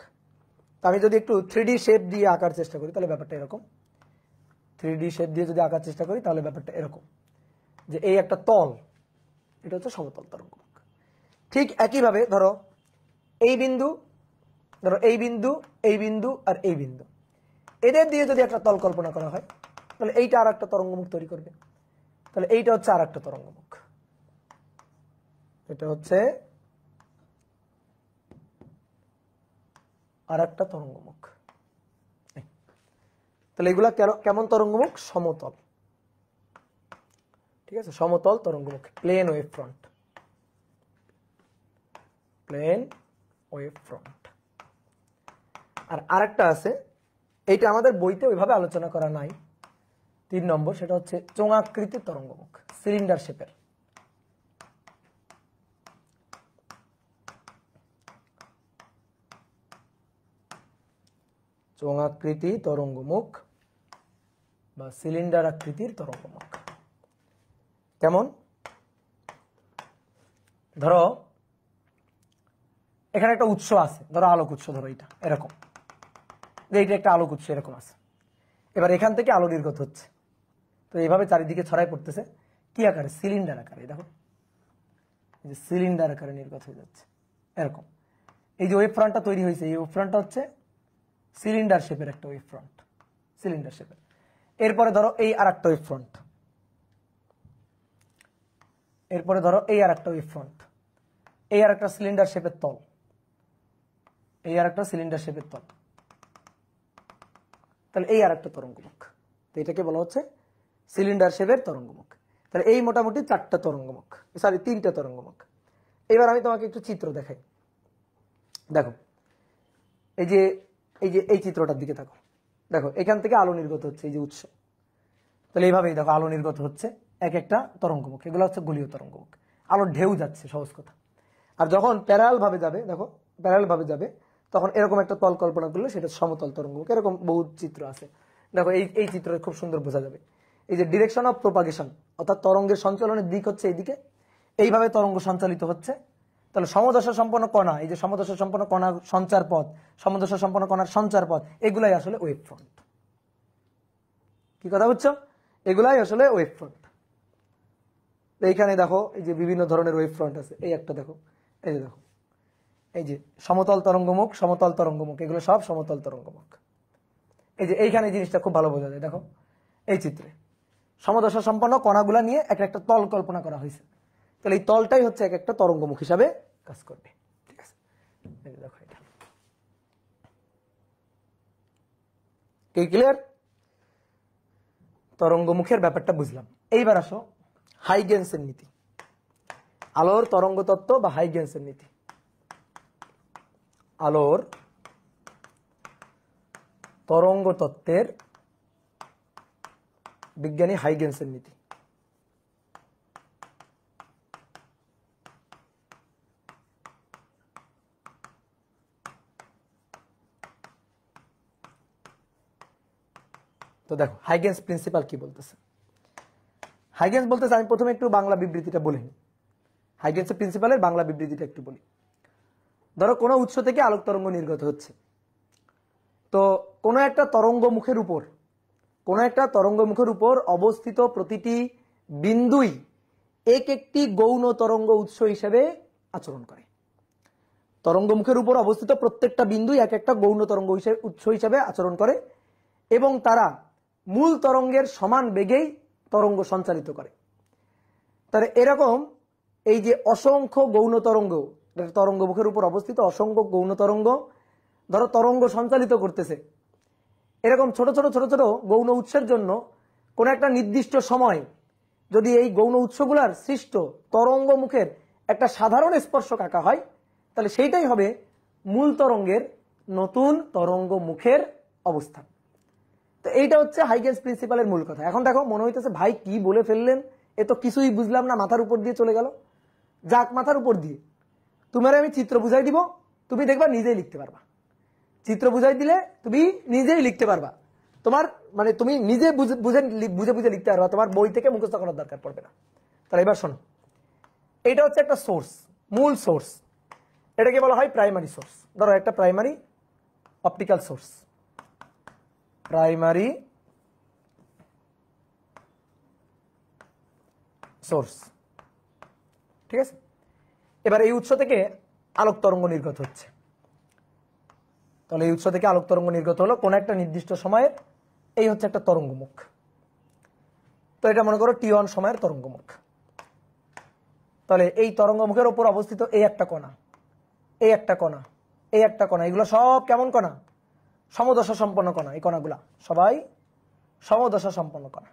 আমি যদি একটু 3D শেপ দিয়ে আঁকার চেষ্টা করি তাহলে ব্যাপারটা এরকম, 3D শেপ দিয়ে যদি আঁকার চেষ্টা করি তাহলে ব্যাপারটা এরকম, যে এই একটা তল, এটা হচ্ছে সমতল তরঙ্গমুখ। ঠিক একইভাবে ধরো এই বিন্দু, এই বিন্দু আর এই বিন্দু, এদের দিয়ে যদি একটা তল কল্পনা করা হয় তাহলে এইটা আর একটা তরঙ্গমুখ তৈরি করবে, তাহলে এইটা হচ্ছে আর একটা তরঙ্গমুখ, এটা হচ্ছে আর একটা তরঙ্গমুখ। তাহলে এগুলা কেমন তরঙ্গমুখ? সমতল, ঠিক আছে, সমতল তরঙ্গমুখ, plane wave front, plane wave front. আর আরেকটা আছে, এইটা আমাদের বইতে ওইভাবে আলোচনা করা নাই, 3 নম্বর, সেটা হচ্ছে চোঙাকৃতির তরঙ্গমুখ, সিলিন্ডার শেপের। চোঙাকৃতি তরঙ্গমুখ বা সিলিন্ডার আকৃতির তরঙ্গমুখ। কেমন? ধরো এখানে একটা উৎস আছে, ধরো আলোক উৎস, ধরো এটা এরকম, যে এইটা একটা আলোক উৎস এরকম আছে, এবার এখান থেকে আলো নির্গত হচ্ছে, তো এইভাবে চারিদিকে ছড়াই পড়তেছে, কি আকারে? সিলিন্ডার আকারে। দেখো এই যে সিলিন্ডার আকারে নির্গত হয়ে যাচ্ছে এরকম। এই যে ওয়েভ ফ্রন্টটা তৈরি হয়েছে, এই ওয়েভ ফ্রন্টটা হচ্ছে সিলিন্ডার শেপের একটা ওয়েভ ফ্রন্ট, সিলিন্ডার শেপের। এরপরে ধরো এই আর একটা ওয়েভ ফ্রন্ট, এরপরে ধরো এই আর একটা ওয়েভ ফ্রন্ট, এই আর একটা সিলিন্ডার শেপের তল, এই আর একটা সিলিন্ডার শেপের তল, তাহলে এই আর একটা তরঙ্গমুখ, তো এটাকে বলা হচ্ছে সিলিন্ডার শেপের তরঙ্গমুখ। তাহলে এই মোটামুটি 4টা তরঙ্গমুখ, সরি 3টা তরঙ্গমুখ। এবার আমি তোমাকে একটু চিত্র দেখাই, দেখো এই যে এই চিত্রটার দিকে দেখো, দেখো এখান থেকে আলো নির্গত হচ্ছে, এই যে উৎস, তাহলে এইভাবেই দেখো আলো নির্গত হচ্ছে এক একটা তরঙ্গমুখ, এগুলো হচ্ছে গোলীয় তরঙ্গমুখ, আলোর ঢেউ যাচ্ছে, সহজ কথা। আর যখন প্যারালাল ভাবে যাবে, দেখো প্যারালাল ভাবে যাবে, তখন এরকম একটা তল কল্পনা করলে সেটা সমতল তরঙ্গমুখ। এরকম বহু চিত্র আছে, দেখো এই চিত্রে খুব সুন্দর বোঝা যাবে। এই যে ডিরেকশন অফ প্রোপাগেশন, অর্থাৎ তরঙ্গের সঞ্চালনের দিক হচ্ছে এইদিকে, এইভাবে তরঙ্গ সঞ্চালিত হচ্ছে। তাহলে সমদশা সম্পন্ন কণা, এই যে সমদশা সম্পন্ন কণার সঞ্চার পথ, সমদশা সম্পন্ন কণার সঞ্চার পথ, এগুলাই আসলে ওয়েভ ফ্রন্ট। কি কথা বুঝছো? এগুলাই আসলে ওয়েভ ফ্রন্ট। এইখানে দেখো এই যে বিভিন্ন ধরনের ওয়েভ ফ্রন্ট আছে, এই একটা দেখো, এই যে দেখো এই যে সমতল তরঙ্গমুখ, সমতল তরঙ্গমুখ, এগুলো সব সমতল তরঙ্গমুখ। এই যে এইখানে জিনিসটা খুব ভালো বোঝা যায়, দেখো এই চিত্রে সমদশা সম্পন্ন কণাগুলা নিয়ে এক একটা তল কল্পনা করা হয়েছে, তাহলে এই তলটাই হচ্ছে এক একটা তরঙ্গমুখ হিসাবে কাজ করবে, ঠিক আছে। এই যে দেখো এটা কি ক্লিয়ার? তরঙ্গমুখের ব্যাপারটা বুঝলাম। এইবার আসো হাইগেন্সের নীতি। আলোর তরঙ্গ তত্ত্ব বা হাইগেন্সের নীতি, আলোর তরঙ্গ তত্ত্বের বিজ্ঞানী হাইগেন্সের নীতি। তো দেখো হাইগেন্স প্রিন্সিপাল কি বলতেছে। হাইগেন্স বলতেছে, আমি প্রথমে একটু বাংলা বিবৃতিটা বলি। হাইগেন্সের প্রিন্সিপালের বাংলা বিবৃতিটা একটু বলি। ধরো কোনো উৎস থেকে আলোক তরঙ্গ নির্গত হচ্ছে, তো কোনো একটা তরঙ্গ মুখের উপর অবস্থিত প্রতিটি বিন্দুই এক একটি গৌণ তরঙ্গ উৎস হিসেবে আচরণ করে। তরঙ্গ মুখের উপর অবস্থিত প্রত্যেকটা বিন্দুই এক একটা গৌণ তরঙ্গ উৎস হিসেবে আচরণ করে এবং তারা মূল তরঙ্গের সমান বেগেই তরঙ্গ সঞ্চালিত করে। তাহলে এরকম এই যে অসংখ্য গৌণ তরঙ্গ, তরঙ্গ মুখের উপর অবস্থিত অসংখ্য গৌণ তরঙ্গ ধরো তরঙ্গ সঞ্চালিত করতেছে, এরকম ছোট ছোট ছোট ছোট গৌণ উৎসের জন্য কোন একটা নির্দিষ্ট সময় যদি এই গৌণ উৎসগুলার সৃষ্ট তরঙ্গ মুখের একটা সাধারণ স্পর্শক আঁকা হয়, তাহলে সেইটাই হবে মূল তরঙ্গের নতুন তরঙ্গ মুখের অবস্থান। তো এইটা হচ্ছে হাইগেন্স প্রিন্সিপালের মূল কথা। এখন দেখো মনে হইতেছে ভাই কি বলে ফেললেন, এ তো কিছুই বুঝলাম না, মাথার উপর দিয়ে চলে গেল। যাক, মাথার উপর দিয়ে তোমার আমি চিত্র বুঝাই দিব, তুমি দেখবা নিজেই লিখতে পারবা। চিত্র বুঝাই দিলে তুমি নিজেই লিখতে পারবা, তোমার মানে তুমি নিজে বুঝে বুঝে লিখতে পারবা, তোমার বই থেকে মুখস্থ করার দরকার পড়বে না। তাহলে এবার শোনো, এটা হচ্ছে একটা সোর্স, মূল সোর্স, এটাকে বলা হয় প্রাইমারি সোর্স। ধরো একটা primary optical source, primary source, ঠিক আছে। এবার এই উৎস থেকে আলোক তরঙ্গ নির্গত হচ্ছে, তাহলে এই উৎস থেকে আলোক তরঙ্গ নির্গত হলো কোন একটা নির্দিষ্ট সময়ের, এই হচ্ছে একটা তরঙ্গ মুখ। তো এটা মনে করো T1 সময়ের তরঙ্গ মুখ। তাহলে এই তরঙ্গ মুখের উপর অবস্থিত এই একটা কণা, এই একটা কণা, এই একটা কণা, এগুলো সব কেমন কণা? সমদশা সম্পন্ন কণা। এই কণাগুলা সবাই সমদশা সম্পন্ন কণা।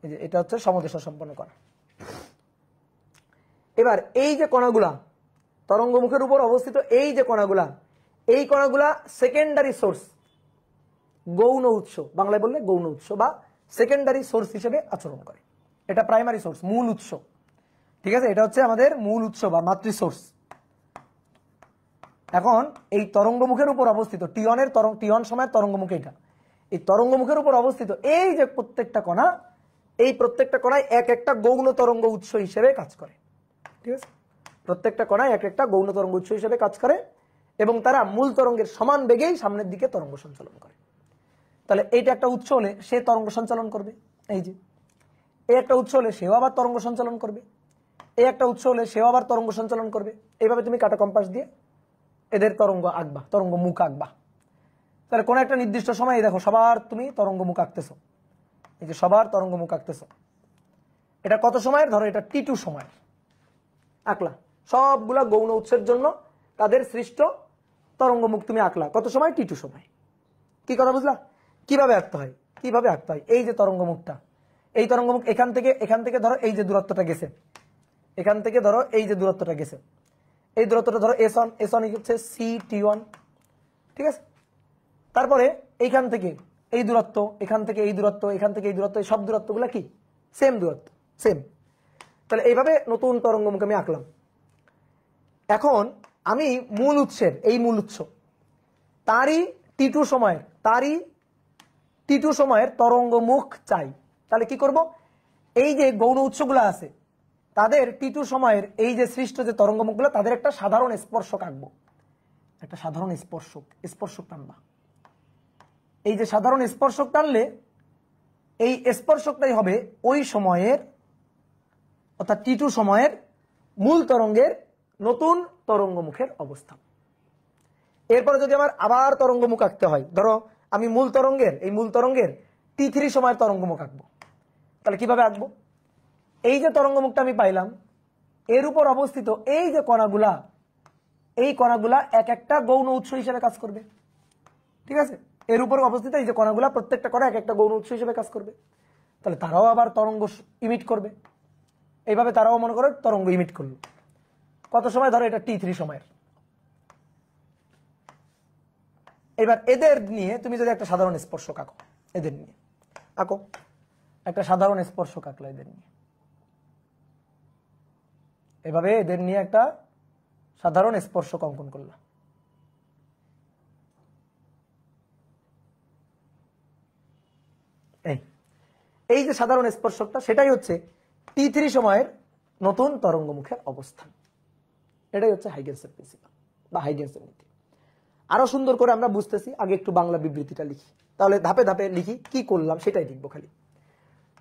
এই যে এটা হচ্ছে সমদশা সম্পন্ন কণা। এবার এই যে কণাগুলা তরঙ্গ মুখের উপর অবস্থিত, এই যে কণাগুলা, এই কণাগুলা সেকেন্ডারি সোর্স, গৌণ উৎস, বাংলায় বললে গৌণ উৎস বা সেকেন্ডারি সোর্স হিসেবে আচরণ করে। এটা প্রাইমারি সোর্স, মূল উৎস, ঠিক আছে। এটা হচ্ছে আমাদের মূল উৎস বা মাতৃ সোর্স। এখন এই তরঙ্গ মুখের উপর অবস্থিত T1 সময়ের তরঙ্গ মুখ, এটা এই তরঙ্গ মুখের উপর অবস্থিত এই যে প্রত্যেকটা কণা, এই প্রত্যেকটা কণায় এক একটা গৌণ তরঙ্গ উৎস হিসেবে কাজ করে, ঠিক আছে। প্রত্যেকটা কণায় এক একটা গৌণ তরঙ্গ উৎস হিসেবে কাজ করে এবং তারা মূল তরঙ্গের সমান বেগেই সামনের দিকে তরঙ্গ সঞ্চালন করে। তাহলে এইটা একটা উৎস হলে সে তরঙ্গ সঞ্চালন করবে, এই যে এই একটা উৎস হলে সেও আবার তরঙ্গ সঞ্চালন করবে, এই একটা উৎস হলে সেও আবার তরঙ্গ সঞ্চালন করবে। এইভাবে তুমি কাটা কম্পাস দিয়ে এদের তরঙ্গ আঁকবা, তরঙ্গ মুখ আঁকবা। তাহলে কোন একটা নির্দিষ্ট সময় দেখো সবার তুমি তরঙ্গ মুখ আঁকতেছো, এই যে সবার তরঙ্গ মুখ আঁকতেছো। এটা কত সময়ের? ধরো এটা T2 সময়ের আঁকলা, সবগুলা গৌণ উৎসের জন্য তাদের সৃষ্ট তরঙ্গ মুখ তুমি আঁকলা কত সময়? T2 সময়। কি কথা বুঝলা? কিভাবে আঁকতে হয়, কিভাবে আঁকতে হয়? এই যে তরঙ্গ মুখটা, এই তরঙ্গ মুখ এখান থেকে ধরো এই যে দূরত্বটা গেছে, এখান থেকে ধরো এই যে দূরত্বটা গেছে, এই দূরত্বটা ধরো S1 হচ্ছে CT1, ঠিক আছে। তারপরে এইখান থেকে এই দূরত্ব, এখান থেকে এই দূরত্ব, এখান থেকে এই দূরত্ব, এই সব দূরত্বগুলো কি সেম দূরত্ব, সেম। তাহলে এইভাবে নতুন তরঙ্গ মুখ আমি আঁকলাম। এখন আমি মূল উৎসের, এই মূল উৎস তারই T2 সময়ের তরঙ্গ মুখ চাই। তাহলে কি করব? এই যে গৌণ উৎসগুলো আছে তাদের T2 সময়ের এই যে সৃষ্ট যে তরঙ্গ মুখগুলো, তাদের একটা সাধারণ স্পর্শক আঁকবো, একটা সাধারণ স্পর্শক টানবা। এই যে সাধারণ স্পর্শক টানলে এই স্পর্শকটাই হবে ওই সময়ের অর্থাৎ T2 সময়ের মূল তরঙ্গের নতুন তরঙ্গ মুখের অবস্থান। এরপরে যদি আমার আবার তরঙ্গ মুখ আঁকতে হয়, ধরো আমি মূল তরঙ্গের T3 সময়ের তরঙ্গ মুখ আঁকবো। তাহলে কিভাবে আঁকবো? এই যে তরঙ্গ মুখটা আমি পাইলাম, এর উপর অবস্থিত এই যে কণাগুলা, এই কণাগুলা এক একটা গৌণ উৎস হিসেবে কাজ করবে, ঠিক আছে। এর উপর অবস্থিত এই যে কণাগুলা, প্রত্যেকটা কণা এক একটা গৌণ উৎস হিসেবে কাজ করবে। তাহলে তারাও আবার তরঙ্গ ইমিট করবে, এইভাবে তারাও মনে করো তরঙ্গ ইমিট করলো। কত সময়? ধরো এটা T3 সময়ের। এবার এদের নিয়ে তুমি যদি একটা সাধারণ স্পর্শক আঁকো, এদের নিয়ে আঁকো একটা সাধারণ স্পর্শক আঁকলো, এদের নিয়ে এভাবে এদের নিয়ে একটা সাধারণ স্পর্শক অঙ্কন করলো। এই যে সাধারণ স্পর্শকটা, সেটাই হচ্ছে T3 সময়ের নতুন তরঙ্গমুখের অবস্থান। এটাই হচ্ছে হাইগেন্সের প্রিন্সিপাল বা হাইগেন্সের নীতি। আরো সুন্দর করে আমরা বুঝতেছি, আগে একটু বাংলা বিবৃতিটা লিখি, তাহলে ধাপে ধাপে লিখি কি করলাম সেটাই লিখবো খালি।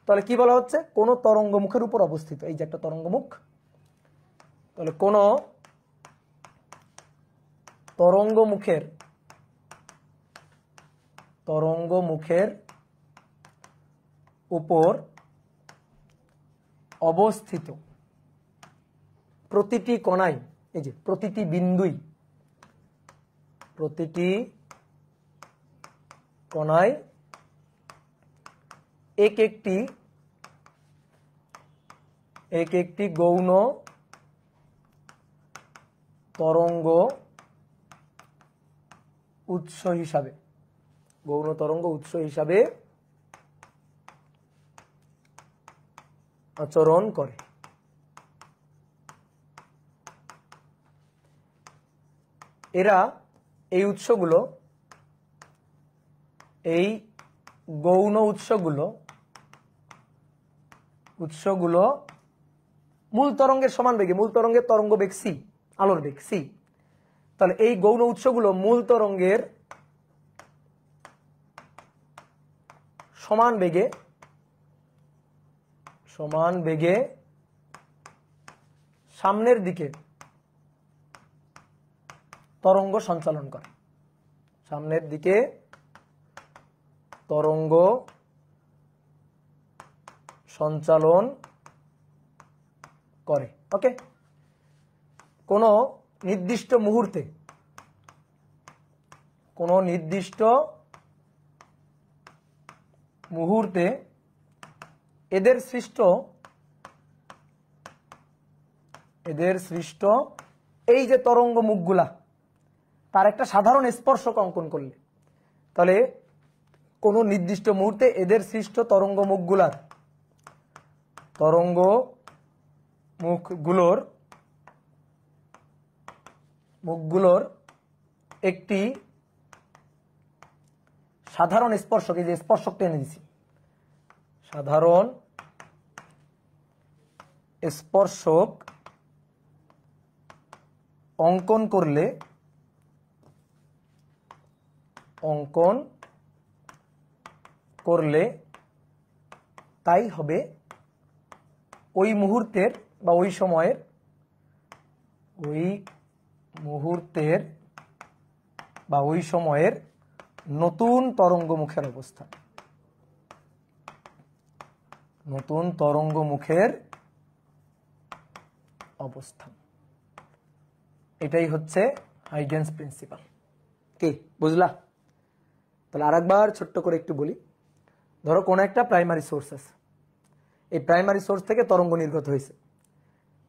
তাহলে কি বলা হচ্ছে? কোন তরঙ্গমুখের উপর অবস্থিত, এই যে একটা তরঙ্গমুখ, তাহলে কোন তরঙ্গমুখের উপর অবস্থিত প্রতিটি কণায়, এই যে প্রতিটি বিন্দুই, প্রতিটি কণায় এক একটি গৌণ তরঙ্গ উৎস হিসাবে, গৌণ তরঙ্গ উৎস হিসাবে আচরণ করে। এরা এই উৎসগুলো, এই গৌণ উৎসগুলো মূল তরঙ্গের সমান বেগে, মূল তরঙ্গের তরঙ্গ বেগ c, আলোর বেগ c, তাহলে এই গৌণ উৎসগুলো মূল তরঙ্গের সমান বেগে সামনের দিকে তরঙ্গ সঞ্চালন করে, সামনের দিকে তরঙ্গ সঞ্চালন করে। ওকে, কোন নির্দিষ্ট মুহূর্তে এদের সৃষ্ট এই যে তরঙ্গ মুখগুলা, তার একটা সাধারণ স্পর্শক অঙ্কন করলে, তাহলে কোন নির্দিষ্ট মুহূর্তে এদের সৃষ্ট তরঙ্গ মুখগুলোর একটি সাধারণ স্পর্শক, এই যে স্পর্শকটা এনে দিছি, সাধারণ স্পর্শক অঙ্কন করলে তাই হবে ওই মুহূর্তের বা ওই সময়ের নতুন তরঙ্গমুখের অবস্থান, এটাই হচ্ছে হাইগেন্স প্রিন্সিপাল। কি বুঝলা? তাহলে আরেকবার ছোট্ট করে একটু বলি। ধরো কোন একটা প্রাইমারি সোর্স আছে, এই প্রাইমারি সোর্স থেকে তরঙ্গ নির্গত হয়েছে।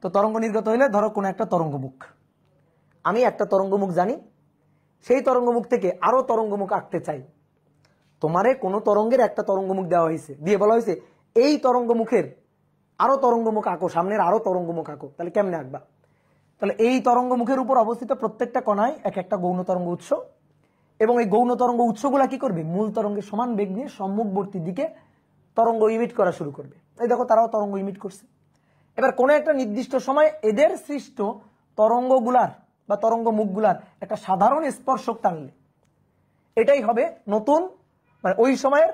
তো তরঙ্গ নির্গত হইলে ধরো কোন একটা তরঙ্গমুখ, আমি একটা তরঙ্গমুখ জানি, সেই তরঙ্গমুখ থেকে আরো তরঙ্গমুখ আঁকতে চাই। তোমারে কোন তরঙ্গের একটা তরঙ্গমুখ দেওয়া হয়েছে, দিয়ে বলা হয়েছে এই তরঙ্গমুখের আরো তরঙ্গমুখ আঁকো, সামনের আরো তরঙ্গমুখ আঁকো। তাহলে কেমনে আঁকবা? তাহলে এই তরঙ্গমুখের উপর অবস্থিত প্রত্যেকটা কণায় এক একটা গৌণ তরঙ্গ উৎস, এবং এই গৌণ তরঙ্গ উৎসগুলা কি করবে? মূল তরঙ্গের সমান বেগ নিয়ে সম্মুখবর্তী দিকে তরঙ্গ ইমিট করা শুরু করবে। এই দেখো তারাও তরঙ্গ ইমিট করছে। এবার কোন একটা নির্দিষ্ট সময় এদের সৃষ্ট তরঙ্গগুলার বা তরঙ্গ মুখগুলার একটা সাধারণ স্পর্শক টানলে এটাই হবে নতুন, মানে ওই সময়ের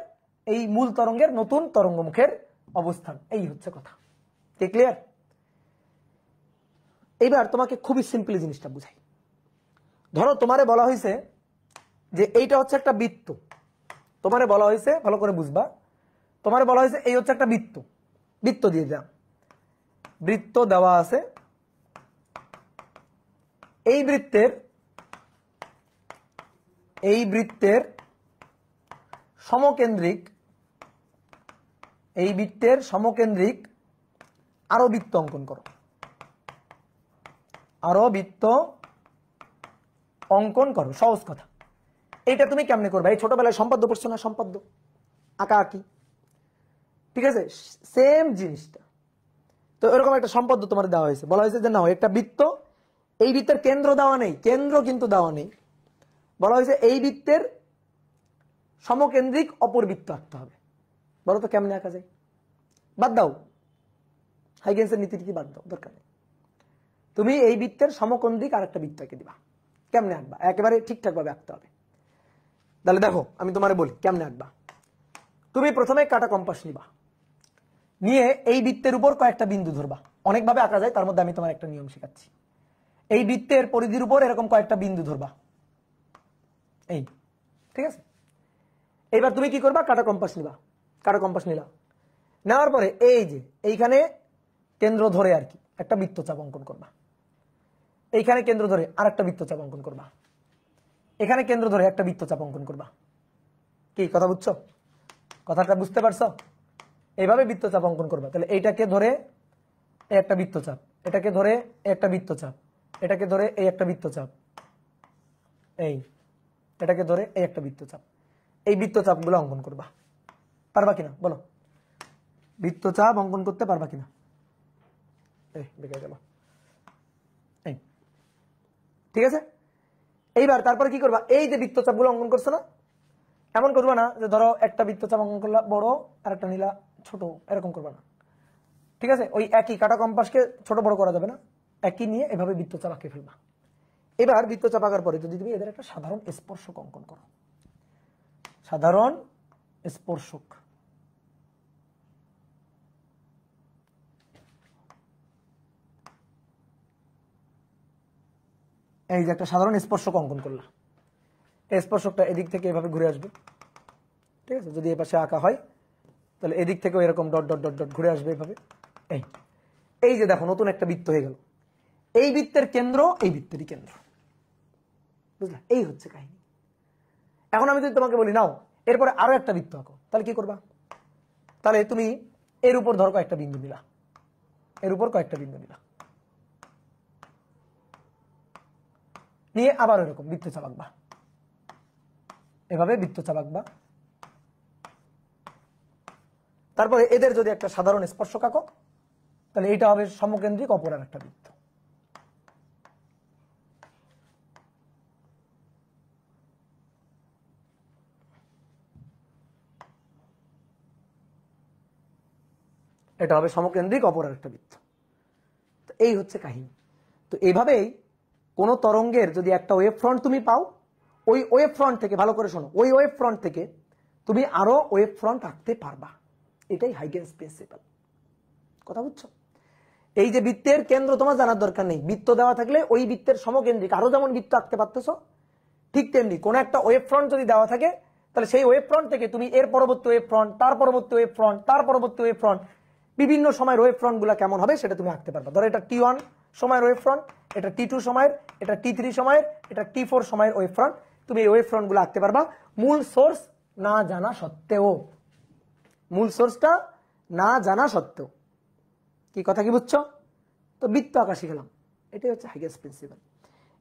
এই মূল তরঙ্গের নতুন তরঙ্গমুখের অবস্থান। এই হচ্ছে কথা। কি ক্লিয়ার? এইবার তোমাকে খুবই সিম্পলি জিনিসটা বুঝাই। ধরো তোমারে বলা হয়েছে যে এইটা হচ্ছে একটা বৃত্ত, তোমারে বলা হয়েছে, ভালো করে বুঝবা, তোমারে বলা হয়েছে এই হচ্ছে একটা বৃত্ত দিয়ে যা বৃত্ত দেওয়া আছে, এই বৃত্তের সমকেন্দ্রিক আরো বৃত্ত অঙ্কন করো, আরো বৃত্ত অঙ্কন করো। সহজ কথা। এইটা তুমি কেমনে করবে? এই ছোটবেলায় সম্পাদ্য পড়ছো না? সম্পাদ্য আঁকা আঁকি, ঠিক আছে, সেম জিনিসটা। তো এরকম একটা সম্পাদ্য তোমার দেওয়া হয়েছে, বলা হয়েছে যে নাও একটা বৃত্ত, এই বৃত্তের কেন্দ্র দেওয়া নেই, কেন্দ্র কিন্তু দেওয়া নেই, বলা হয়েছে এই বৃত্তের সমকেন্দ্রিক অপর বৃত্ত আঁকতে হবে। বলো তো কেমনে আঁকা যায়? বাদ দাও, হাইগেন্সের নীতি বাদ দাও, দরকার নেই। তুমি এই বৃত্তের সমকেন্দ্রিক আর একটা বৃত্ত এঁকে দিবা। কেমনে আঁকবা? একেবারে ঠিকঠাক ভাবে আঁকতে হবে। তাহলে দেখো আমি তোমারে বলি কেমনে আঁকবা। তুমি প্রথমে কাটা কম্পাস নিবা, নিয়ে এই বৃত্তের উপর কয়েকটা বিন্দু ধরবা। অনেকভাবে আঁকা যায়, তার মধ্যে আমি তোমার একটা নিয়ম শেখাচ্ছি। এই বৃত্তের পরিধির উপর এরকম কয়েকটা বিন্দু ধরবা, এই, ঠিক আছে। এইবার তুমি কি করবা? কাটা কম্পাস নিবা, কাটা কম্পাস নিলা, নেওয়ার পরে এই যে এইখানে কেন্দ্র ধরে আর কি একটা বৃত্তচাপ অঙ্কন করবা, এইখানে কেন্দ্র ধরে আর একটা বৃত্তচাপ অঙ্কন করবা, এখানে কেন্দ্র ধরে একটা বৃত্তচাপ অঙ্কন করবা। কি কথা বুঝছো? কথাটা বুঝতে পারছো? এইভাবে বৃত্তচাপ অঙ্কন করবা। তাহলে এইটাকে ধরে এই একটা বৃত্তচাপ, এটাকে ধরে এই একটা বৃত্তচাপ, এটাকে ধরে এই একটা বৃত্তচাপ, এই এটাকে ধরে এই একটা বৃত্তচাপ, এই বৃত্তচাপ গুলো অঙ্কন করবা। পারবা কিনা বলো? বৃত্তচাপ অঙ্কন করতে পারবা কিনা? এই বেঁকে গেল, এই, ঠিক আছে। এইবার তারপরে কি করবা? এই যে বৃত্তচাপ গুলো অঙ্কন করছো না, এমন করবা না যে ধরো একটা বৃত্তচাপ অঙ্কন করলা বড় আর একটা নিলা ছোট, এরকম করবা না, ঠিক আছে। ওই একই কাটা কম্পাসকে ছোট বড় করা যাবে না, একই নিয়ে এভাবে বৃত্তচাপ আঁকে ফেলবা। এবার বৃত্তচাপ আঁকার পরে যদি তুমি এদের একটা সাধারণ স্পর্শক অঙ্কন করো, সাধারণ স্পর্শক, এই যে একটা সাধারণ স্পর্শক অঙ্কন করলা, এই স্পর্শকটা এদিক থেকে এভাবে ঘুরে আসবে, ঠিক আছে। যদি এ পাশে আঁকা হয় তাহলে এদিক থেকেও এরকম ডট ডট ডট ডট ঘুরে আসবে এভাবে। এই এই যে দেখো নতুন একটা বৃত্ত হয়ে গেল। এই বৃত্তের কেন্দ্র এই বৃত্তেরই কেন্দ্র, বুঝলা? এই হচ্ছে কাহিনী। এখন আমি যদি তোমাকে বলি নাও এরপরে আরো একটা বৃত্ত আঁকো, তাহলে কি করবা? তাহলে তুমি এর উপর ধরো কয়েকটা বিন্দু নিলা, এর উপর কয়েকটা বিন্দু নিলা, নিয়ে আবার এরকম বৃত্তচাপ আঁকবা, এভাবে বৃত্তচাপ আঁকবা। তারপরে এদের যদি একটা সাধারণ স্পর্শক আঁকো, তাহলে এইটা হবে সমকেন্দ্রিক অপর আর একটা বৃত্ত। এটা হবে সমকেন্দ্রিক অপর আর একটা বৃত্ত। তো এই হচ্ছে কাহিনী। তো এইভাবেই কোন তরঙ্গের যদি একটা ওয়েভ ফ্রন্ট তুমি পাও, ওই ওয়েভ ফ্রন্ট থেকে, ভালো করে শোনো, ওই ওয়েভ ফ্রন্ট থেকে তুমি আরো ওয়েভ ফ্রন্ট আঁকতে পারবা। এটাই হাইগেন্স প্রিন্সিপাল। কথা বুঝছো? এই যে বৃত্তের কেন্দ্র তোমার জানার দরকার নেই, বৃত্ত দেওয়া থাকলে ওই বৃত্তের সমকেন্দ্রিক আরো যেমন বৃত্ত আঁকতে পারতেছো, ঠিক তেমনি কোন একটা ওয়েভ ফ্রন্ট যদি দেওয়া থাকে, তাহলে সেই ওয়েভ ফ্রন্ট থেকে তুমি এর পরবর্তী ওয়েভ ফ্রন্ট, তার পরবর্তী ওয়েভ ফ্রন্ট, তার পরবর্তী ওয়েভ ফ্রন্ট, বিভিন্ন সময়ের ওয়েভ ফ্রন্ট গুলা কেমন হবে সেটা তুমি আঁকতে পারবা। ধরো এটা T1 সময়ের ওয়েভ ফ্রন্ট, এটা T2 সময়ের, এটা T3 সময়ের, এটা T4 সময়ের ওয়েভ ফ্রন্ট। তুমি এই ওয়েভ ফ্রন্ট গুলো আঁকতে পারবা মূল সোর্স না জানা সত্ত্বেও, মূল সোর্সটা না জানা সত্ত্বেও। কি কথা কি বুঝছো? তো বৃত্ত আঁকা শিখলাম, এটাই হচ্ছে হাইগেন্স প্রিন্সিপাল।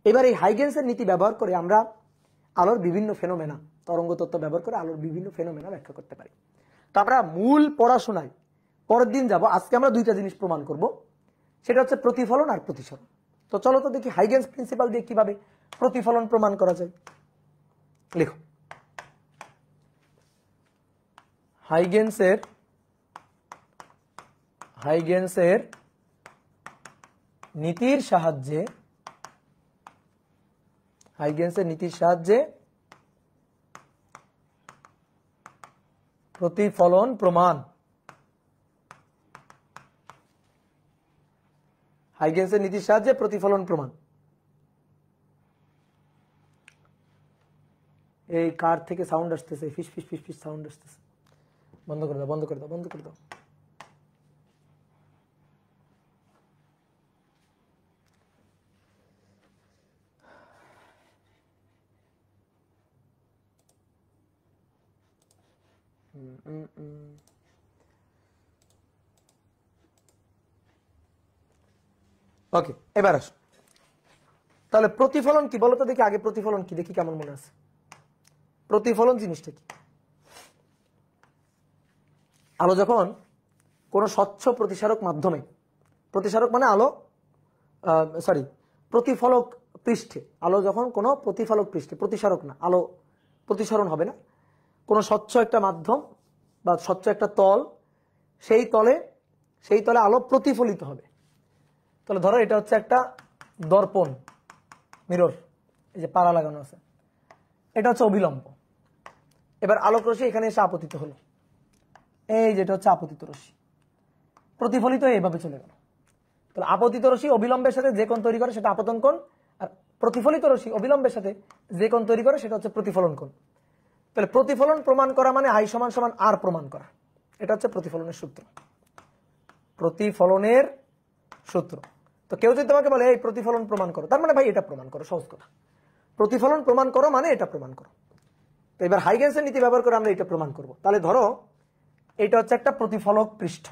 এবার এই হাইগেন্সের নীতি ব্যবহার করে আমরা আলোর বিভিন্ন ফেনোমেনা, তরঙ্গ তত্ত্ব ব্যবহার করে আলোর বিভিন্ন ফেনোমেনা ব্যাখ্যা করতে পারি। তো আমরা মূল পড়াশোনায় পরের দিন যাব। আজকে আমরা দুইটা জিনিস প্রমাণ করব, সেটা হচ্ছে প্রতিফলন আর প্রতিসরণ। তো চলো তো দেখি হাইগেন্স প্রিন্সিপাল দিয়ে কিভাবে প্রতিফলন প্রমাণ করা যায়। লিখো, হাইগেন্সের নীতির সাহায্যে প্রতিফলন প্রমাণ। হাইগেন্সের নীতির সাহায্যে প্রতিফলন প্রমাণ। এই কার থেকে সাউন্ড আসতেছে, ফিস ফিস ফিস ফিস সাউন্ড আসতেছে, বন্ধ করে দাও, বন্ধ করে দাও, বন্ধ করে দাও। ওকে, এবার আসো তাহলে প্রতিফলন কি বলো তো দেখি, আগে প্রতিফলন কি দেখি কেমন মনে আছে। প্রতিফলন জিনিসটা কি? আলো যখন কোন স্বচ্ছ প্রতিসারক মাধ্যমে, প্রতিসারক মানে আলো, সরি প্রতিফলক পৃষ্ঠে, আলো যখন কোনো প্রতিফলক পৃষ্ঠে, প্রতিসারক না, আলো প্রতিসরণ হবে না, কোন স্বচ্ছ একটা মাধ্যম বা স্বচ্ছ একটা তল, সেই তলে আলো প্রতিফলিত হবে। তাহলে ধরো এটা হচ্ছে একটা দর্পণ, মিরর, এই যে পাড়া লাগানো আছে, এটা হচ্ছে অবিলম্ব। এবার আলোক রশ্মি এখানে এসে আপতিত হলো, এই যেটা হচ্ছে আপতিত রশ্মি, প্রতিফলিত এইভাবে চলে গেল। তাহলে আপতিত রশ্মি অবিলম্বের সাথে যে কোণ তৈরি করে সেটা আপতন কোণ, আর প্রতিফলিত রশ্মি অবিলম্বের সাথে যে কোণ তৈরি করে সেটা হচ্ছে প্রতিফলন কোণ। তাহলে প্রতিফলন প্রমাণ করা মানে আই সমান সমান আর প্রমাণ করা, এটা হচ্ছে প্রতিফলনের সূত্র। প্রতিফলনের সূত্র। তো কেউ যদি তোমাকে বলে এই প্রতিফলন প্রমাণ করো, তার মানে ভাই এটা প্রমাণ করো, সহজ কথা। প্রতিফলন প্রমাণ করো মানে এটা প্রমাণ করো। তো এবার হাইগেন্সের নীতি ব্যবহার করে আমরা এটা প্রমাণ করব। তাহলে ধরো এটা হচ্ছে একটা প্রতিফলক পৃষ্ঠ,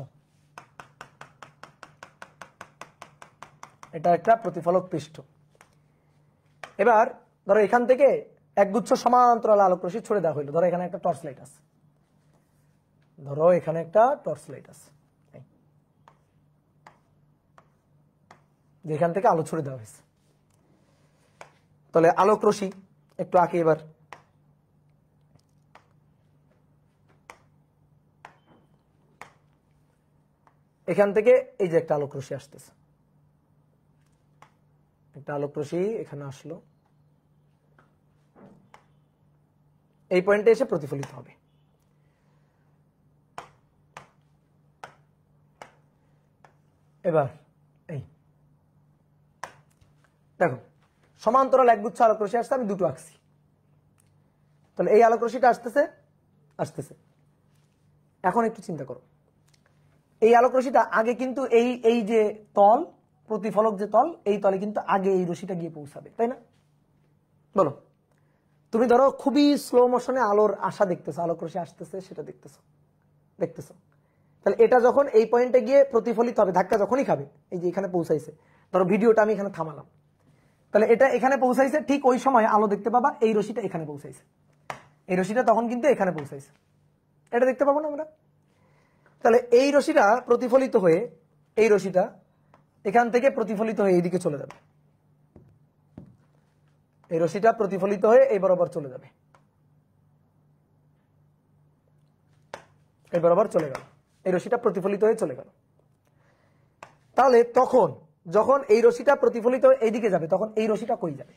এটা একটা প্রতিফলক পৃষ্ঠ। এবার ধরো এখান থেকে একগুচ্ছ সমান্তরাল আলোক রশ্মি ছড়ে দেওয়া হইলো। ধরো এখানে একটা টর্চ লাইট আছে, ধরো এখানে একটা টর্চ লাইট আছে, যেখান থেকে আলো ছড়ে দেওয়া হয়েছে। তাহলে আলোক রশ্মি একটু আঁকে এবার। এখান থেকে এই যে একটা আলোক রশ্মি আসতেছে, একটা আলোক রশ্মি এখানে আসলো, এই পয়েন্টে এসে প্রতিফলিত হবে। এবার এই দেখো সমান্তরাল একগুচ্ছ আলোক রশ্মি আসছে, আমি দুটো আঁকছি। তাহলে এই আলোক রশ্মিটা আসতেছে আসতেছে, এখন একটু চিন্তা করো, এই আলোক রশ্মিটা আগে কিন্তু এই যে তল, প্রতিফলক যে তল, এই তলে কিন্তু আগে এই রশ্মিটা গিয়ে পৌঁছাবে, তাই না? বলো, তুমি ধরো খুবই স্লো মোশনে আলোর আশা দেখতেছো, আলোক রশ্মি আসতেছে সেটা দেখতেছো। তাহলে এটা যখন এই পয়েন্টে গিয়ে প্রতিফলিত হবে, ধাক্কা যখনই খাবে, এই যে এখানে পৌঁছাইছে, ধরো ভিডিওটা আমি এখানে থামালাম, তাহলে এটা এখানে পৌঁছাইছে, ঠিক ওই সময় আলো দেখতে পাবা এই রশ্মিটা এখানে পৌঁছাইছে, এই রশ্মিটা তখন কিন্তু এখানে পৌঁছাইছে, এটা দেখতে পাবো না আমরা? তাহলে এই রশ্মিটা প্রতিফলিত হয়ে, এই রশ্মিটা এখান থেকে প্রতিফলিত হয়ে এইদিকে চলে যাবে, এই রশ্মিটা প্রতিফলিত হয়ে এই বরাবর চলে যাবে, এই বরাবর চলে গেল, এই রশ্মিটা প্রতিফলিত হয়ে চলে গেল। তাহলে তখন যখন এই রশ্মিটা প্রতিফলিত হয়ে এইদিকে যাবে, তখন এই রশ্মিটা কই যাবে?